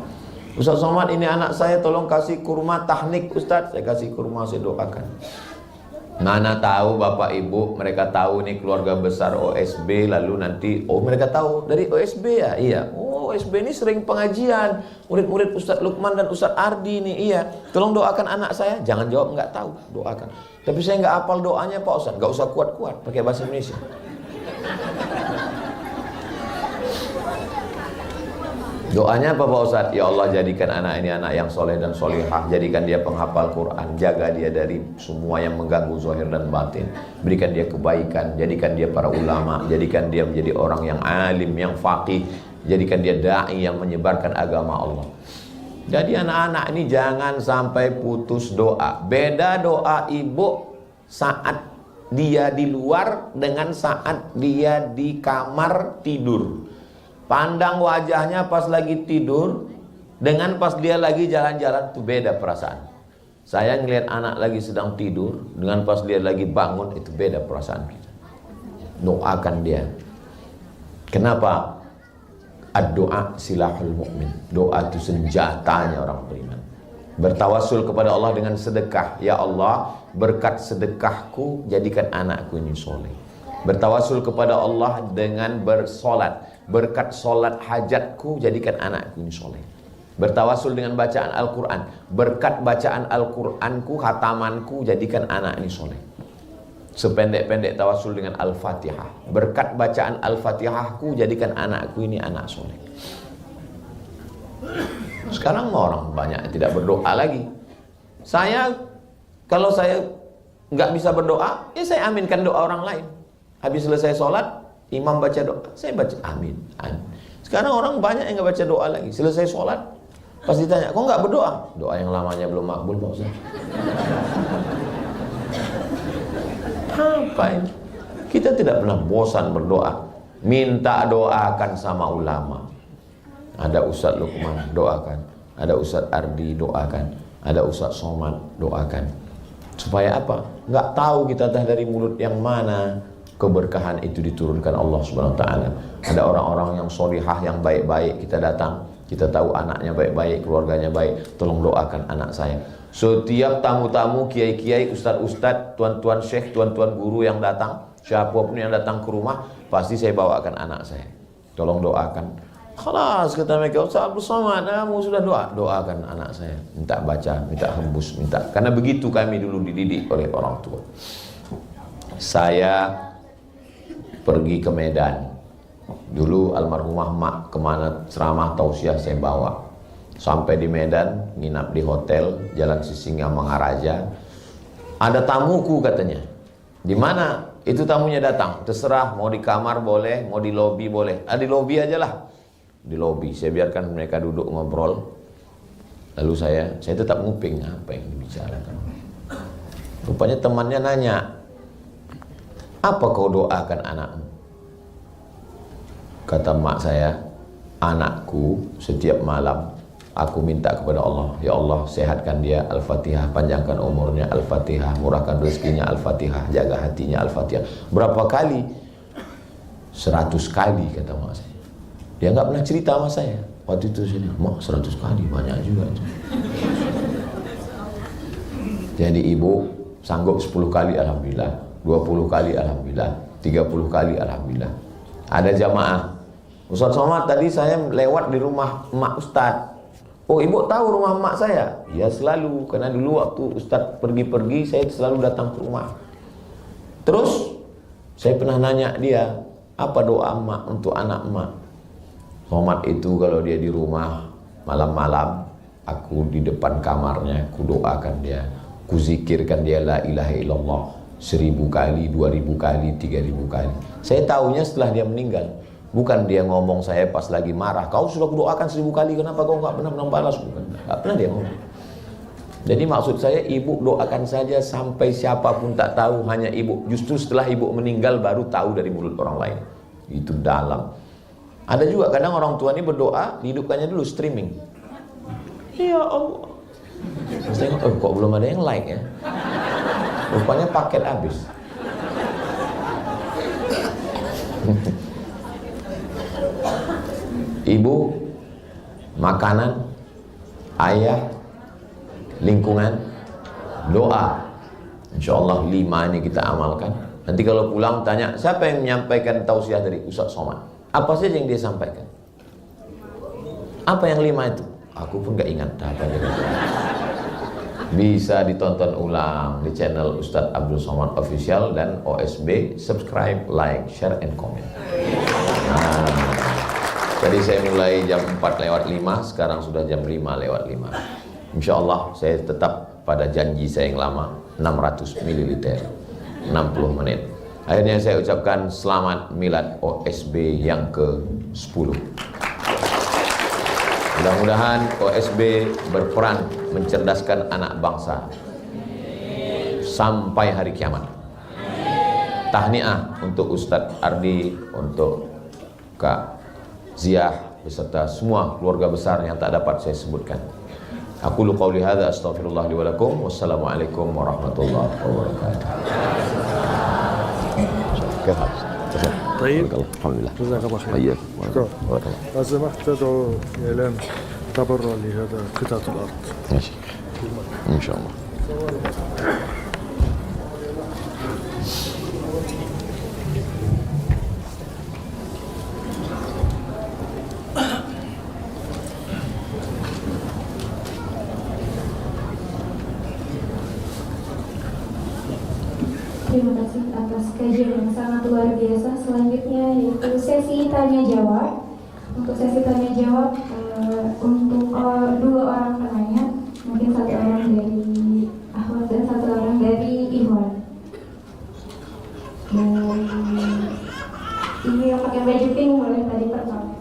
Ustaz Somad, ini anak saya tolong kasih kurma tahnik Ustaz. Saya kasih kurma, saya doakan. Mana tahu bapak ibu mereka tahu nih keluarga besar OSB, lalu nanti mereka tahu dari OSB ya, iya. OSB ini sering pengajian, murid-murid Ustadz Lukman dan Ustadz Ardi nih, iya. Tolong doakan anak saya. Jangan jawab nggak tahu, doakan. Tapi saya nggak hafal doanya Pak Ustadz. Nggak usah kuat-kuat, pakai bahasa Indonesia. Doanya apa Pak Ustadz? Ya Allah, jadikan anak ini anak yang soleh dan solihah. Jadikan dia penghafal Quran. Jaga dia dari semua yang mengganggu zahir dan batin. Berikan dia kebaikan. Jadikan dia para ulama. Jadikan dia menjadi orang yang alim, yang faqih. Jadikan dia da'i yang menyebarkan agama Allah. Jadi anak-anak ini jangan sampai putus doa. Beda doa ibu saat dia di luar dengan saat dia di kamar tidur. Pandang wajahnya pas lagi tidur dengan pas dia lagi jalan-jalan, itu beda perasaan. Saya ngelihat anak lagi sedang tidur dengan pas dia lagi bangun, itu beda perasaan kita. Doakan dia. Kenapa? Ad-doa silahul mu'min. Doa itu senjatanya orang beriman. Bertawasul kepada Allah dengan sedekah. Ya Allah, berkat sedekahku jadikan anakku ini soleh. Bertawasul kepada Allah dengan bersolat. Berkat solat hajatku jadikan anakku ini soleh. Bertawasul dengan bacaan Al-Quran. Berkat bacaan Al-Quranku, khatamanku jadikan anak ini soleh. Sependek-pendek tawasul dengan Al-Fatihah. Berkat bacaan Al-Fatihahku jadikan anakku ini anak soleh. Sekarang orang banyak tidak berdoa lagi. Kalau saya nggak bisa berdoa, ya saya aminkan doa orang lain. Habis selesai sholat, imam baca doa, saya baca amin, amin. Sekarang orang banyak yang nggak baca doa lagi. Selesai sholat, pas ditanya, kok nggak berdoa? Doa yang lamanya belum makbul Pak Ustaz. Apa ini? Kita tidak pernah bosan berdoa. Minta doakan sama ulama. Ada Ustadz Lukman, doakan. Ada Ustadz Ardi, doakan. Ada Ustadz Somad, doakan. Supaya apa? Nggak tahu kita dari mulut yang mana keberkahan itu diturunkan Allah Subhanahu wa taala. Ada orang-orang yang solihah, yang baik-baik, kita datang, kita tahu anaknya baik-baik, keluarganya baik, tolong doakan anak saya. Setiap tamu-tamu, kiai-kiai, ustadz-ustadz, tuan-tuan syekh, tuan-tuan guru yang datang, siapapun yang datang ke rumah, pasti saya bawakan anak saya. Tolong doakan. Khalas, kata mereka, Ustaz Abdul Somad, kamu sudah doakan anak saya. Minta baca, minta hembus, minta. Karena begitu kami dulu dididik oleh orang tua. Saya pergi ke Medan. Dulu almarhumah mak kemana ceramah tausiah saya bawa. Sampai di Medan, nginap di hotel Jalan Sisingamangaraja. Ada tamuku katanya. Di mana? Itu tamunya datang. Terserah, mau di kamar boleh, mau di lobi boleh. Di lobi aja lah. Di lobi, saya biarkan mereka duduk ngobrol. Lalu saya tetap nguping apa yang dibicarakan. Rupanya temannya nanya, apa kau doakan anakmu? Kata mak saya, anakku setiap malam aku minta kepada Allah, ya Allah sehatkan dia, Al-Fatihah, panjangkan umurnya, Al-Fatihah, murahkan rezekinya, Al-Fatihah, jaga hatinya, Al-Fatihah. Berapa kali? 100 kali kata mak saya. Dia nggak pernah cerita sama saya. Waktu itu saya bilang, mak 100 kali banyak juga itu. Jadi ibu sanggup 10 kali alhamdulillah, 20 kali alhamdulillah, 30 kali alhamdulillah. Ada jamaah, Ustaz Somad tadi saya lewat di rumah emak Ustaz. Oh ibu tahu rumah emak saya? Ya selalu, karena dulu waktu Ustaz pergi-pergi saya selalu datang ke rumah. Terus saya pernah nanya dia, apa doa emak untuk anak emak? Somad itu kalau dia di rumah malam-malam, aku di depan kamarnya, aku doakan dia, ku zikirkan dia la ilaha illallah 1000 kali, 2000 kali, 3000 kali. Saya tahunya setelah dia meninggal. Bukan dia ngomong saya pas lagi marah, kau sudah kudoakan 1000 kali, kenapa kau nggak pernah balas? Bukan, nggak pernah dia ngomong. Jadi maksud saya, ibu doakan saja sampai siapapun tak tahu, hanya ibu. Justru setelah ibu meninggal baru tahu dari mulut orang lain. Itu dalam. Ada juga kadang orang tua ini berdoa, dihidupkannya dulu streaming. Ya Allah. Saya kok belum ada yang like ya? Rupanya paket habis. Ibu, makanan, ayah, lingkungan, doa. InsyaAllah 5 ini kita amalkan. Nanti kalau pulang tanya, siapa yang menyampaikan tausiah dari Ustaz Somad? Apa saja yang dia sampaikan? Apa yang 5 itu? Aku pun gak ingat apa dia. Bisa ditonton ulang di channel Ustadz Abdul Somad Official dan OSB. Subscribe, like, share, and comment. Nah, jadi saya mulai jam 4:05, sekarang sudah jam 5:05. Insya Allah saya tetap pada janji saya yang lama, 600 ml, 60 menit. Akhirnya saya ucapkan selamat milad OSB yang ke-10. Mudah-mudahan OSB berperan mencerdaskan anak bangsa sampai hari kiamat. Tahniah untuk Ustadz Ardi, untuk Kak Ziah, beserta semua keluarga besar yang tak dapat saya sebutkan. Aku lu qauli hadza astaghfirullah li wa lakum. Wassalamualaikum warahmatullahi wabarakatuh. طيب الحمد لله. جزاك الله خير. طيب. شكرا. لو سمحت تدعو إعلان تبرع لهذا قطعة الأرض. ماشي إن شاء الله. Terima kasih atas kajian yang sangat luar biasa. Selanjutnya yaitu sesi tanya jawab. Untuk sesi tanya jawab untuk 2 orang penanya, mungkin 1 orang dari Ahmad dan 1 orang dari Ikhwan. Ini yang pakai baju pink boleh tadi pertama.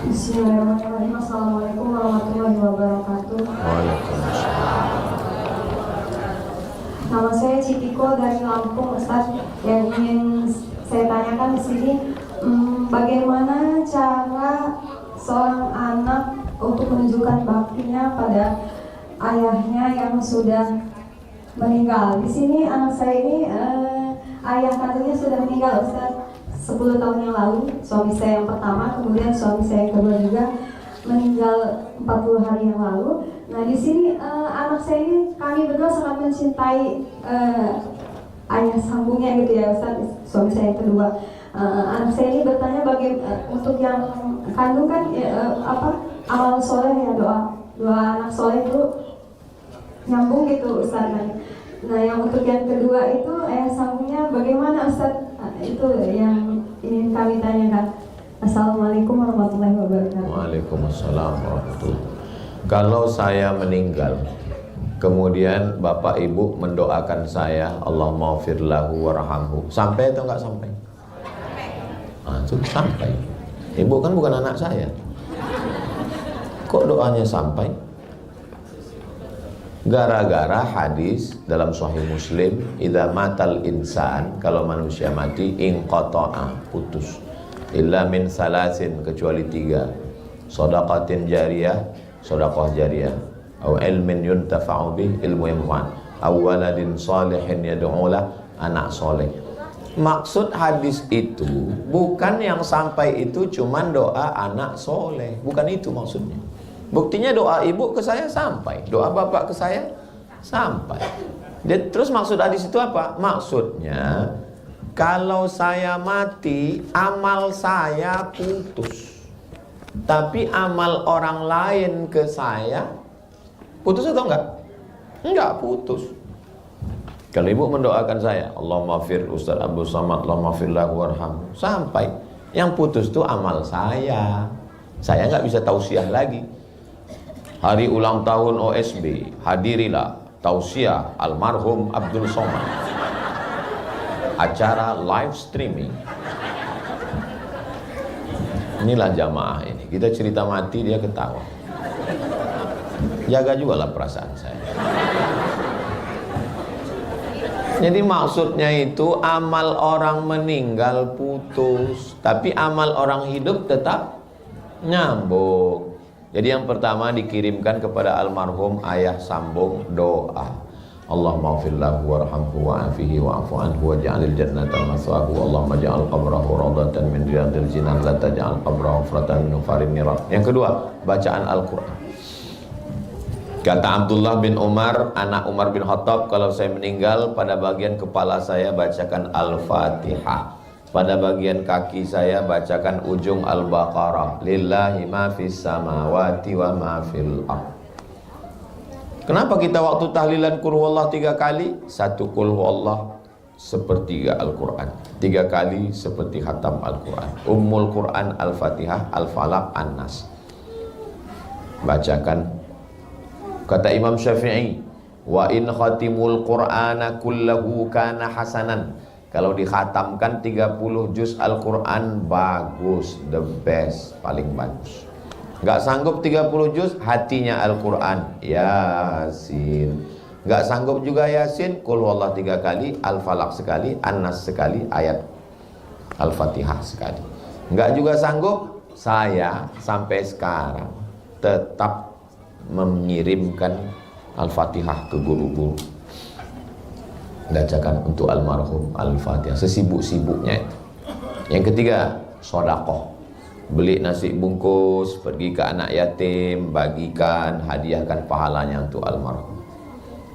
Bismillahirrahmanirrahim. Assalamualaikum warahmatullahi wabarakatuh. Waalaikumsalam. Nama saya Citiko dari Lampung, Ustaz. Yang ingin saya tanyakan di sini, bagaimana cara seorang anak untuk menunjukkan baktinya pada ayahnya yang sudah meninggal? Di sini anak saya ini ayah kandungnya sudah meninggal, Ustaz. 10 tahun yang lalu, suami saya yang pertama, kemudian suami saya yang kedua juga meninggal 40 hari yang lalu. Nah, di sini anak saya ini, kami berdua sangat mencintai ayah sambungnya gitu ya, Ustaz, suami saya yang kedua. Anak saya ini bertanya untuk yang kandung kan amal soleh ya, doa anak soleh itu nyambung gitu, Ustaz. Nah, yang untuk yang kedua itu ayah sambungnya bagaimana, Ustaz? Itu yang ingin kami tanyakan. Assalamualaikum warahmatullahi wabarakatuh. Waalaikumsalam warahmatullahi wabarakatuh. Kalau saya meninggal, kemudian bapak ibu mendoakan saya, Allahumma ighfir lahu warhamhu, sampai atau enggak sampai? Itu sampai. Ibu kan bukan anak saya. Kok doanya sampai? Gara-gara hadis dalam Sahih Muslim, idza matal insan, kalau manusia mati, inqata'a, putus, illa min salasin, kecuali 3, shadaqatin jariyah, sedekah jariyah, atau ilmin yuntafa'u bih, ilmu yang bermanfaat, aw waladin salihin yad'ulah, anak soleh. Maksud hadis itu bukan yang sampai itu cuman doa anak soleh, bukan itu maksudnya. Buktinya doa ibu ke saya sampai, doa bapak ke saya sampai. Terus maksud hadis itu apa? Maksudnya kalau saya mati, amal saya putus, tapi amal orang lain ke saya putus atau enggak? Enggak putus. Kalau ibu mendoakan saya, Allahumma fir Ustaz Abdul Somad, Allahumma fir lahu warhamhu, sampai. Yang putus itu amal saya. Saya enggak bisa tausiah lagi. Hari ulang tahun OSB, hadirilah tausiah almarhum Abdul Somad, acara live streaming. Inilah jamaah ini, kita cerita mati dia ketawa. Jaga juga lah perasaan saya. Jadi maksudnya itu amal orang meninggal putus, tapi amal orang hidup tetap nyambung. Jadi yang pertama dikirimkan kepada almarhum ayah sambung doa. Allahumma ighfir lahu warhamhu wa'afihi wa'fu anhu waj'alil jannata maswahu. Allahumma ja'al qabrahu rawdatan min riyadil jinan la taj'al qabrahu hufratan min hufarin niran. Yang kedua, bacaan Al-Qur'an. Kata Abdullah bin Umar, anak Umar bin Khattab, kalau saya meninggal, pada bagian kepala saya bacakan Al-Fatihah, pada bagian kaki saya bacakan ujung Al-Baqarah. Lillahi ma fis samawati wa ma fil ardh. Kenapa kita waktu tahlilan qul huwallah 3 kali? 1 qul huwallah sepertiga Al-Quran, 3 kali seperti khatam Al-Quran. Ummul Quran Al-Fatihah, Al-Falaq, An-Nas. Bacakan. Kata Imam Syafi'i, wa in khatimul Qur'ana kullahu kana hasanan. Kalau dikhatamkan 30 juz Al-Quran, bagus, the best, paling bagus. Gak sanggup 30 juz, hatinya Al-Quran, Yasin. Gak sanggup juga Yasin, Qul huwallah 3 kali, Al-Falaq sekali, An-Nas sekali, ayat Al-Fatihah sekali. Gak juga sanggup, saya sampai sekarang tetap mengirimkan Al-Fatihah ke guru-guru. Bacakan untuk almarhum Al-Fatihah sesibuk-sibuknya itu. Yang ketiga, sedekah. Beli nasi bungkus, pergi ke anak yatim, bagikan, hadiahkan pahalanya untuk almarhum.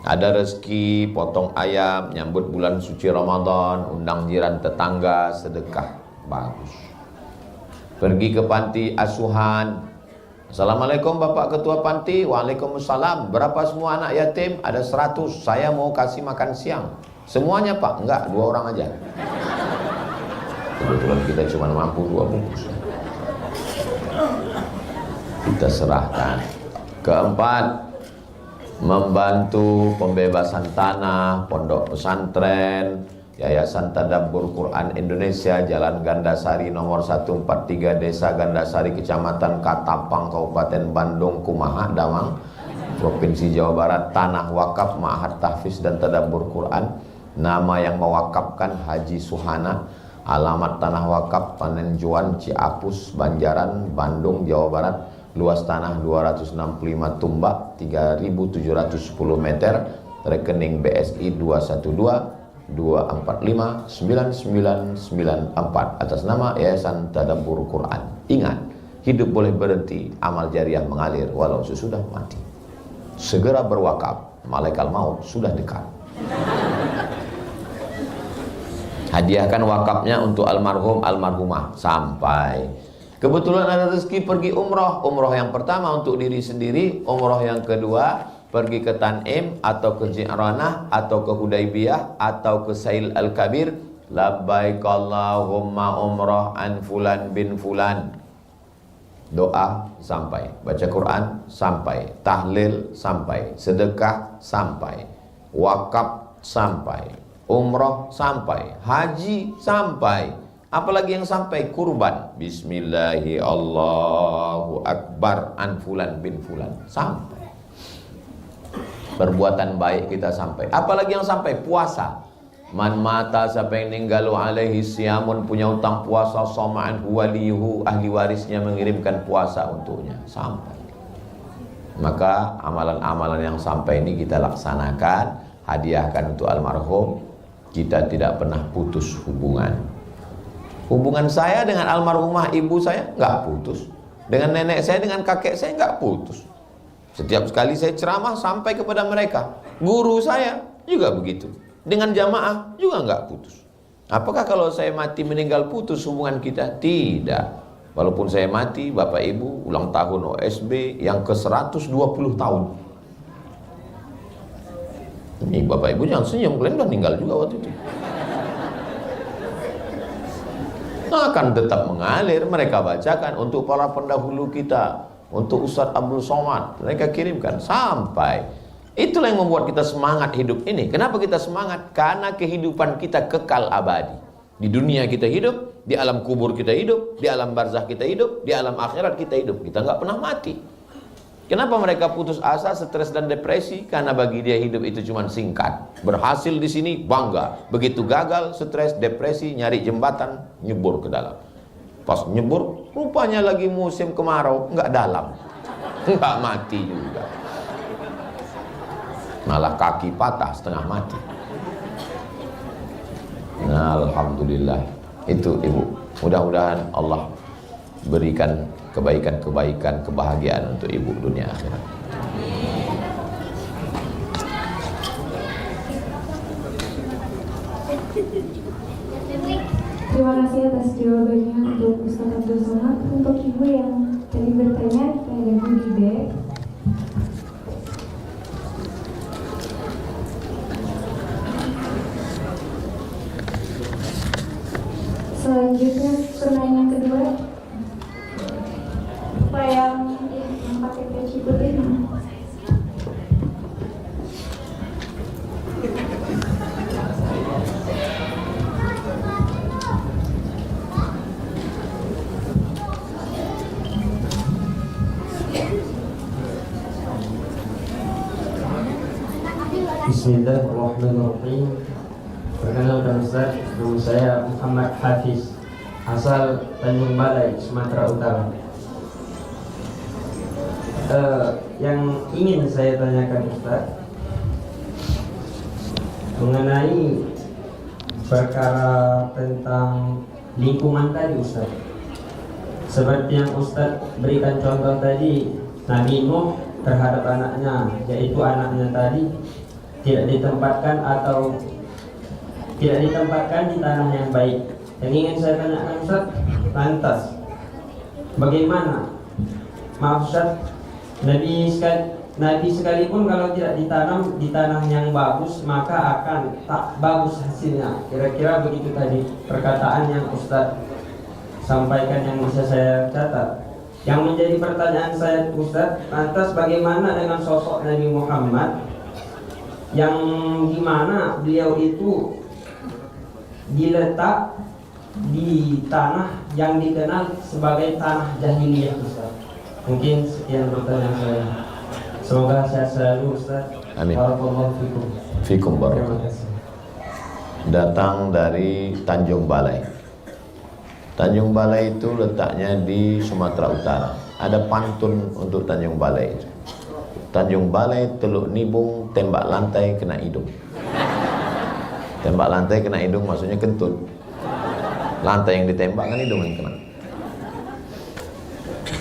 Ada rezeki, potong ayam, nyambut bulan suci Ramadan, undang jiran tetangga, sedekah, bagus. Pergi ke panti asuhan. Assalamualaikum Bapak Ketua Panti. Waalaikumsalam. Berapa semua anak yatim? Ada 100. Saya mau kasih makan siang. Semuanya Pak? Enggak, 2 orang aja. Kebetulan kita cuma mampu 2 bungkus. Kita serahkan. Keempat, membantu pembebasan tanah, pondok pesantren, Yayasan Tadabbur Quran Indonesia, Jalan Gandasari nomor 143, Desa Gandasari, Kecamatan Katapang, Kabupaten Bandung, Kumaha, Damang, Provinsi Jawa Barat. Tanah wakaf Ma'had Tahfiz dan Tadabbur Quran. Nama yang mewakafkan Haji Suhana. Alamat tanah wakaf Panenjuan, Ciapus, Banjaran, Bandung, Jawa Barat. Luas tanah 265 tumbak, 3.710 meter. Rekening BSI 212-245-9994 atas nama Yayasan Tadabbur Quran. Ingat, hidup boleh berhenti, amal jariah mengalir walau sesudah mati. Segera berwakaf, malaikat maut sudah dekat. Hadiahkan wakafnya untuk almarhum, almarhumah sampai. Kebetulan ada rezeki pergi umroh. Umroh yang pertama untuk diri sendiri, umroh yang kedua pergi ke Tanim atau ke Ji'ranah atau ke Hudaybiyah atau ke Sail Al-Kabir. Labbaik Allahumma umroh an fulan bin fulan. Doa sampai, baca Quran sampai, tahlil sampai, sedekah sampai, wakaf sampai, umroh sampai, haji sampai. Apalagi yang sampai, kurban. Bismillahi Allahu Akbar an fulan bin fulan. Sampai. Perbuatan baik kita sampai. Apalagi yang sampai, puasa. Man mata, siapa yang ninggalu alaihi siyamun, punya utang puasa, soma'an huwaliyuhu, ahli warisnya mengirimkan puasa untuknya. Sampai. Maka amalan-amalan yang sampai ini kita laksanakan, hadiahkan untuk almarhum. Kita tidak pernah putus hubungan. Hubungan saya dengan almarhumah ibu saya nggak putus. Dengan nenek saya, dengan kakek saya nggak putus. Setiap sekali saya ceramah sampai kepada mereka. Guru saya juga begitu. Dengan jamaah juga nggak putus. Apakah kalau saya mati meninggal putus hubungan kita? Tidak. Walaupun saya mati, Bapak Ibu ulang tahun OSB yang ke 120 tahun. Ini Bapak Ibu jangan senyum, kalian udah meninggal juga waktu itu. Akan tetap mengalir. Mereka bacakan untuk para pendahulu kita, untuk Ustadz Abdul Somad, mereka kirimkan sampai. Itulah yang membuat kita semangat hidup ini. Kenapa kita semangat? Karena kehidupan kita kekal abadi. Di dunia kita hidup, di alam kubur kita hidup, di alam barzah kita hidup, di alam akhirat kita hidup. Kita nggak pernah mati. Kenapa mereka putus asa, stres dan depresi? Karena bagi dia hidup itu cuma singkat. Berhasil di sini bangga, begitu gagal, stres, depresi, nyari jembatan, nyebur ke dalam. Pas nyebur, rupanya lagi musim kemarau, nggak dalam, nggak mati juga. malah kaki patah setengah mati. Nah, alhamdulillah itu ibu. Mudah-mudahan Allah berikan kebaikan-kebaikan, kebahagiaan untuk ibu dunia akhirat. Terima kasih atas jawabannya untuk Ustaz Abdul Somad. Untuk ibu yang tadi bertanya, kita ada goodie bag. Selanjutnya pertanyaan kedua, apa yang pakai peci putih? Bismillahirrahmanirrahim. Perkenalkan Ustaz, nama saya Muhammad Hafiz, asal Tanjung Balai, Sumatera Utara. Yang ingin saya tanyakan Ustaz mengenai perkara tentang lingkungan tadi Ustaz. Seperti yang Ustaz berikan contoh tadi, Nabi Nuh terhadap anaknya, yaitu anaknya tadi tidak ditempatkan di tanah yang baik. Yang ingin saya tanyakan Ustaz, lantas bagaimana? Maaf Ustaz, Nabi sekalipun kalau tidak ditanam di tanah yang bagus, maka akan tak bagus hasilnya. Kira-kira begitu tadi perkataan yang Ustaz sampaikan yang bisa saya catat. Yang menjadi pertanyaan saya Ustaz, lantas bagaimana dengan sosok Nabi Muhammad yang dimana beliau itu diletak di tanah yang dikenal sebagai tanah jahiliyah Ustaz. Mungkin sekian pertanyaan saya. Semoga sehat selalu Ustaz. Amin. Barakallahu fikum. Fikum Terima barakallahu. kasih. Datang dari Tanjung Balai. Tanjung Balai itu letaknya di Sumatera Utara. Ada pantun untuk Tanjung Balai itu. Tanjung Balai teluk nibung, tembak lantai kena hidung. Tembak lantai kena hidung maksudnya kentut. Lantai yang ditembak kan hidung yang kena.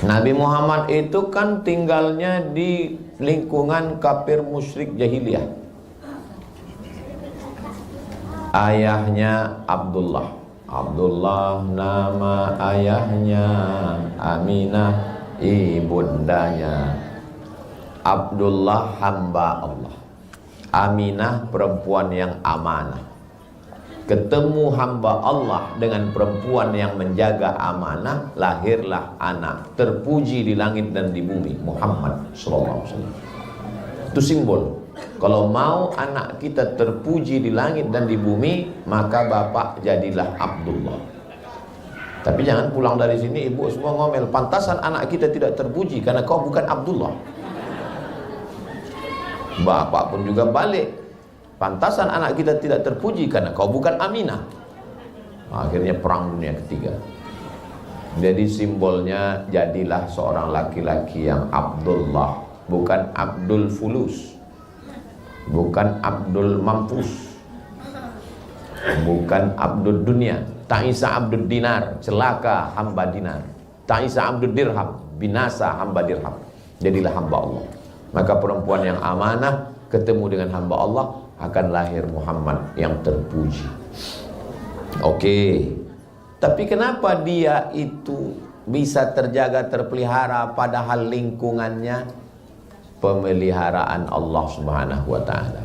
Nabi Muhammad itu kan tinggalnya di lingkungan kafir musyrik jahiliyah. Ayahnya Abdullah. Abdullah nama ayahnya, Aminah ibundanya. Abdullah hamba Allah, Aminah perempuan yang amanah. Ketemu hamba Allah dengan perempuan yang menjaga amanah, lahirlah anak terpuji di langit dan di bumi, Muhammad sallallahu alaihi wasallam. Itu simbol. Kalau mau anak kita terpuji di langit dan di bumi, maka bapak jadilah Abdullah. Tapi jangan pulang dari sini ibu semua ngomel, pantasan anak kita tidak terpuji karena kau bukan Abdullah. Bapak pun juga balik, pantasan anak kita tidak terpuji karena kau bukan Aminah. Akhirnya perang dunia ketiga. Jadi simbolnya jadilah seorang laki-laki yang Abdullah, bukan Abdul Fulus, bukan Abdul Mampus, bukan Abdul Dunia. Ta'isa Abdul Dinar, celaka hamba dinar. Ta'isa Abdul Dirham, binasa hamba dirham. Jadilah hamba Allah. Maka perempuan yang amanah ketemu dengan hamba Allah, akan lahir Muhammad yang terpuji. Oke. Tapi kenapa dia itu bisa terjaga, terpelihara, padahal lingkungannya pemeliharaan Allah Subhanahu wa ta'ala.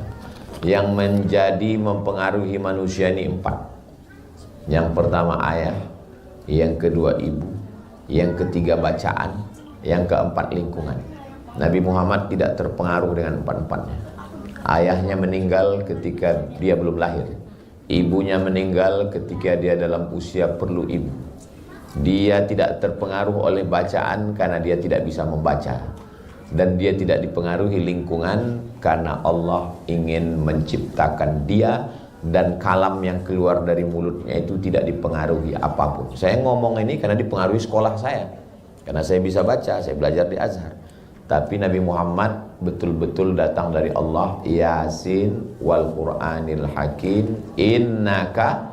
Yang menjadi mempengaruhi manusia ini 4. Yang pertama ayah, yang kedua ibu, yang ketiga bacaan, yang keempat lingkungan. Nabi Muhammad tidak terpengaruh dengan 4-4-nya. Ayahnya meninggal ketika dia belum lahir. Ibunya meninggal ketika dia dalam usia perlu ibu. Dia tidak terpengaruh oleh bacaan karena dia tidak bisa membaca. Dan dia tidak dipengaruhi lingkungan karena Allah ingin menciptakan dia, dan kalam yang keluar dari mulutnya itu tidak dipengaruhi apapun. Saya ngomong ini karena dipengaruhi sekolah saya. Karena saya bisa baca, saya belajar di Azhar. Tapi Nabi Muhammad betul-betul datang dari Allah. Yasin wal Qur'anil Hakim innaka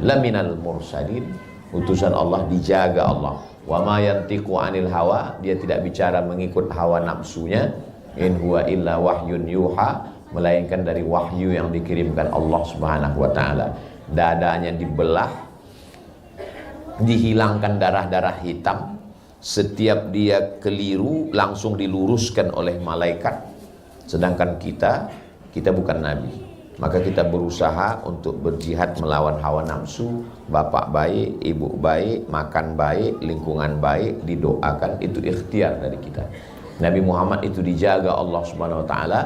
laminal mursalin. Utusan Allah, dijaga Allah. Wa ma yantiqu anil hawa, dia tidak bicara mengikut hawa nafsunya. In huwa illa wahyun yuha, melainkan dari wahyu yang dikirimkan Allah Subhanahu wa taala. Dadanya dibelah, dihilangkan darah-darah hitam. Setiap dia keliru langsung diluruskan oleh malaikat. Sedangkan kita bukan nabi. Maka kita berusaha untuk berjihad melawan hawa nafsu. Bapak baik, ibu baik, makan baik, lingkungan baik, didoakan, itu ikhtiar dari kita. Nabi Muhammad itu dijaga Allah Subhanahu wa taala,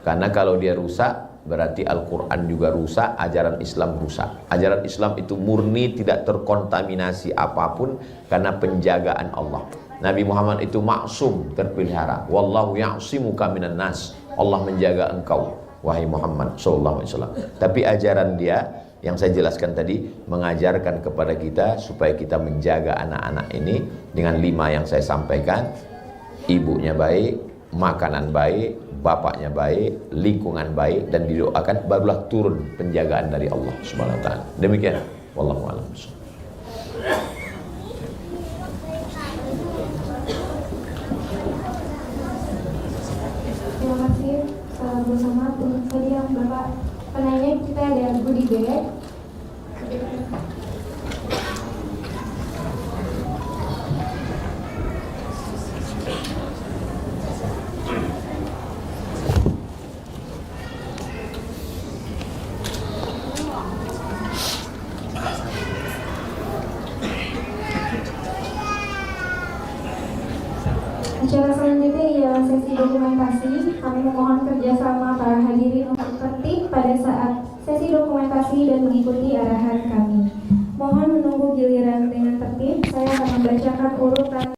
karena kalau dia rusak berarti Al-Qur'an juga rusak, ajaran Islam rusak. Ajaran Islam itu murni, tidak terkontaminasi apapun karena penjagaan Allah. Nabi Muhammad itu maksum, terpelihara. Wallahu ya'simuka minan nas. Allah menjaga engkau, wahai Muhammad sallallahu alaihi wasallam. Tapi ajaran dia yang saya jelaskan tadi mengajarkan kepada kita supaya kita menjaga anak-anak ini dengan 5 yang saya sampaikan. Ibunya baik, makanan baik, bapaknya baik, lingkungan baik, dan didoakan, barulah turun penjagaan dari Allah Subhanahu wa taala. Demikian, wallahu a'lam. Terima kasih. Bersama tadi yang Bapak penanya, kita ada Budi B. Acara selanjutnya ialah sesi dokumentasi. Kami memohon kerjasama para hadirin untuk tertib pada saat sesi dokumentasi dan mengikuti arahan kami. Mohon menunggu giliran dengan tertib. Saya akan membacakan urutan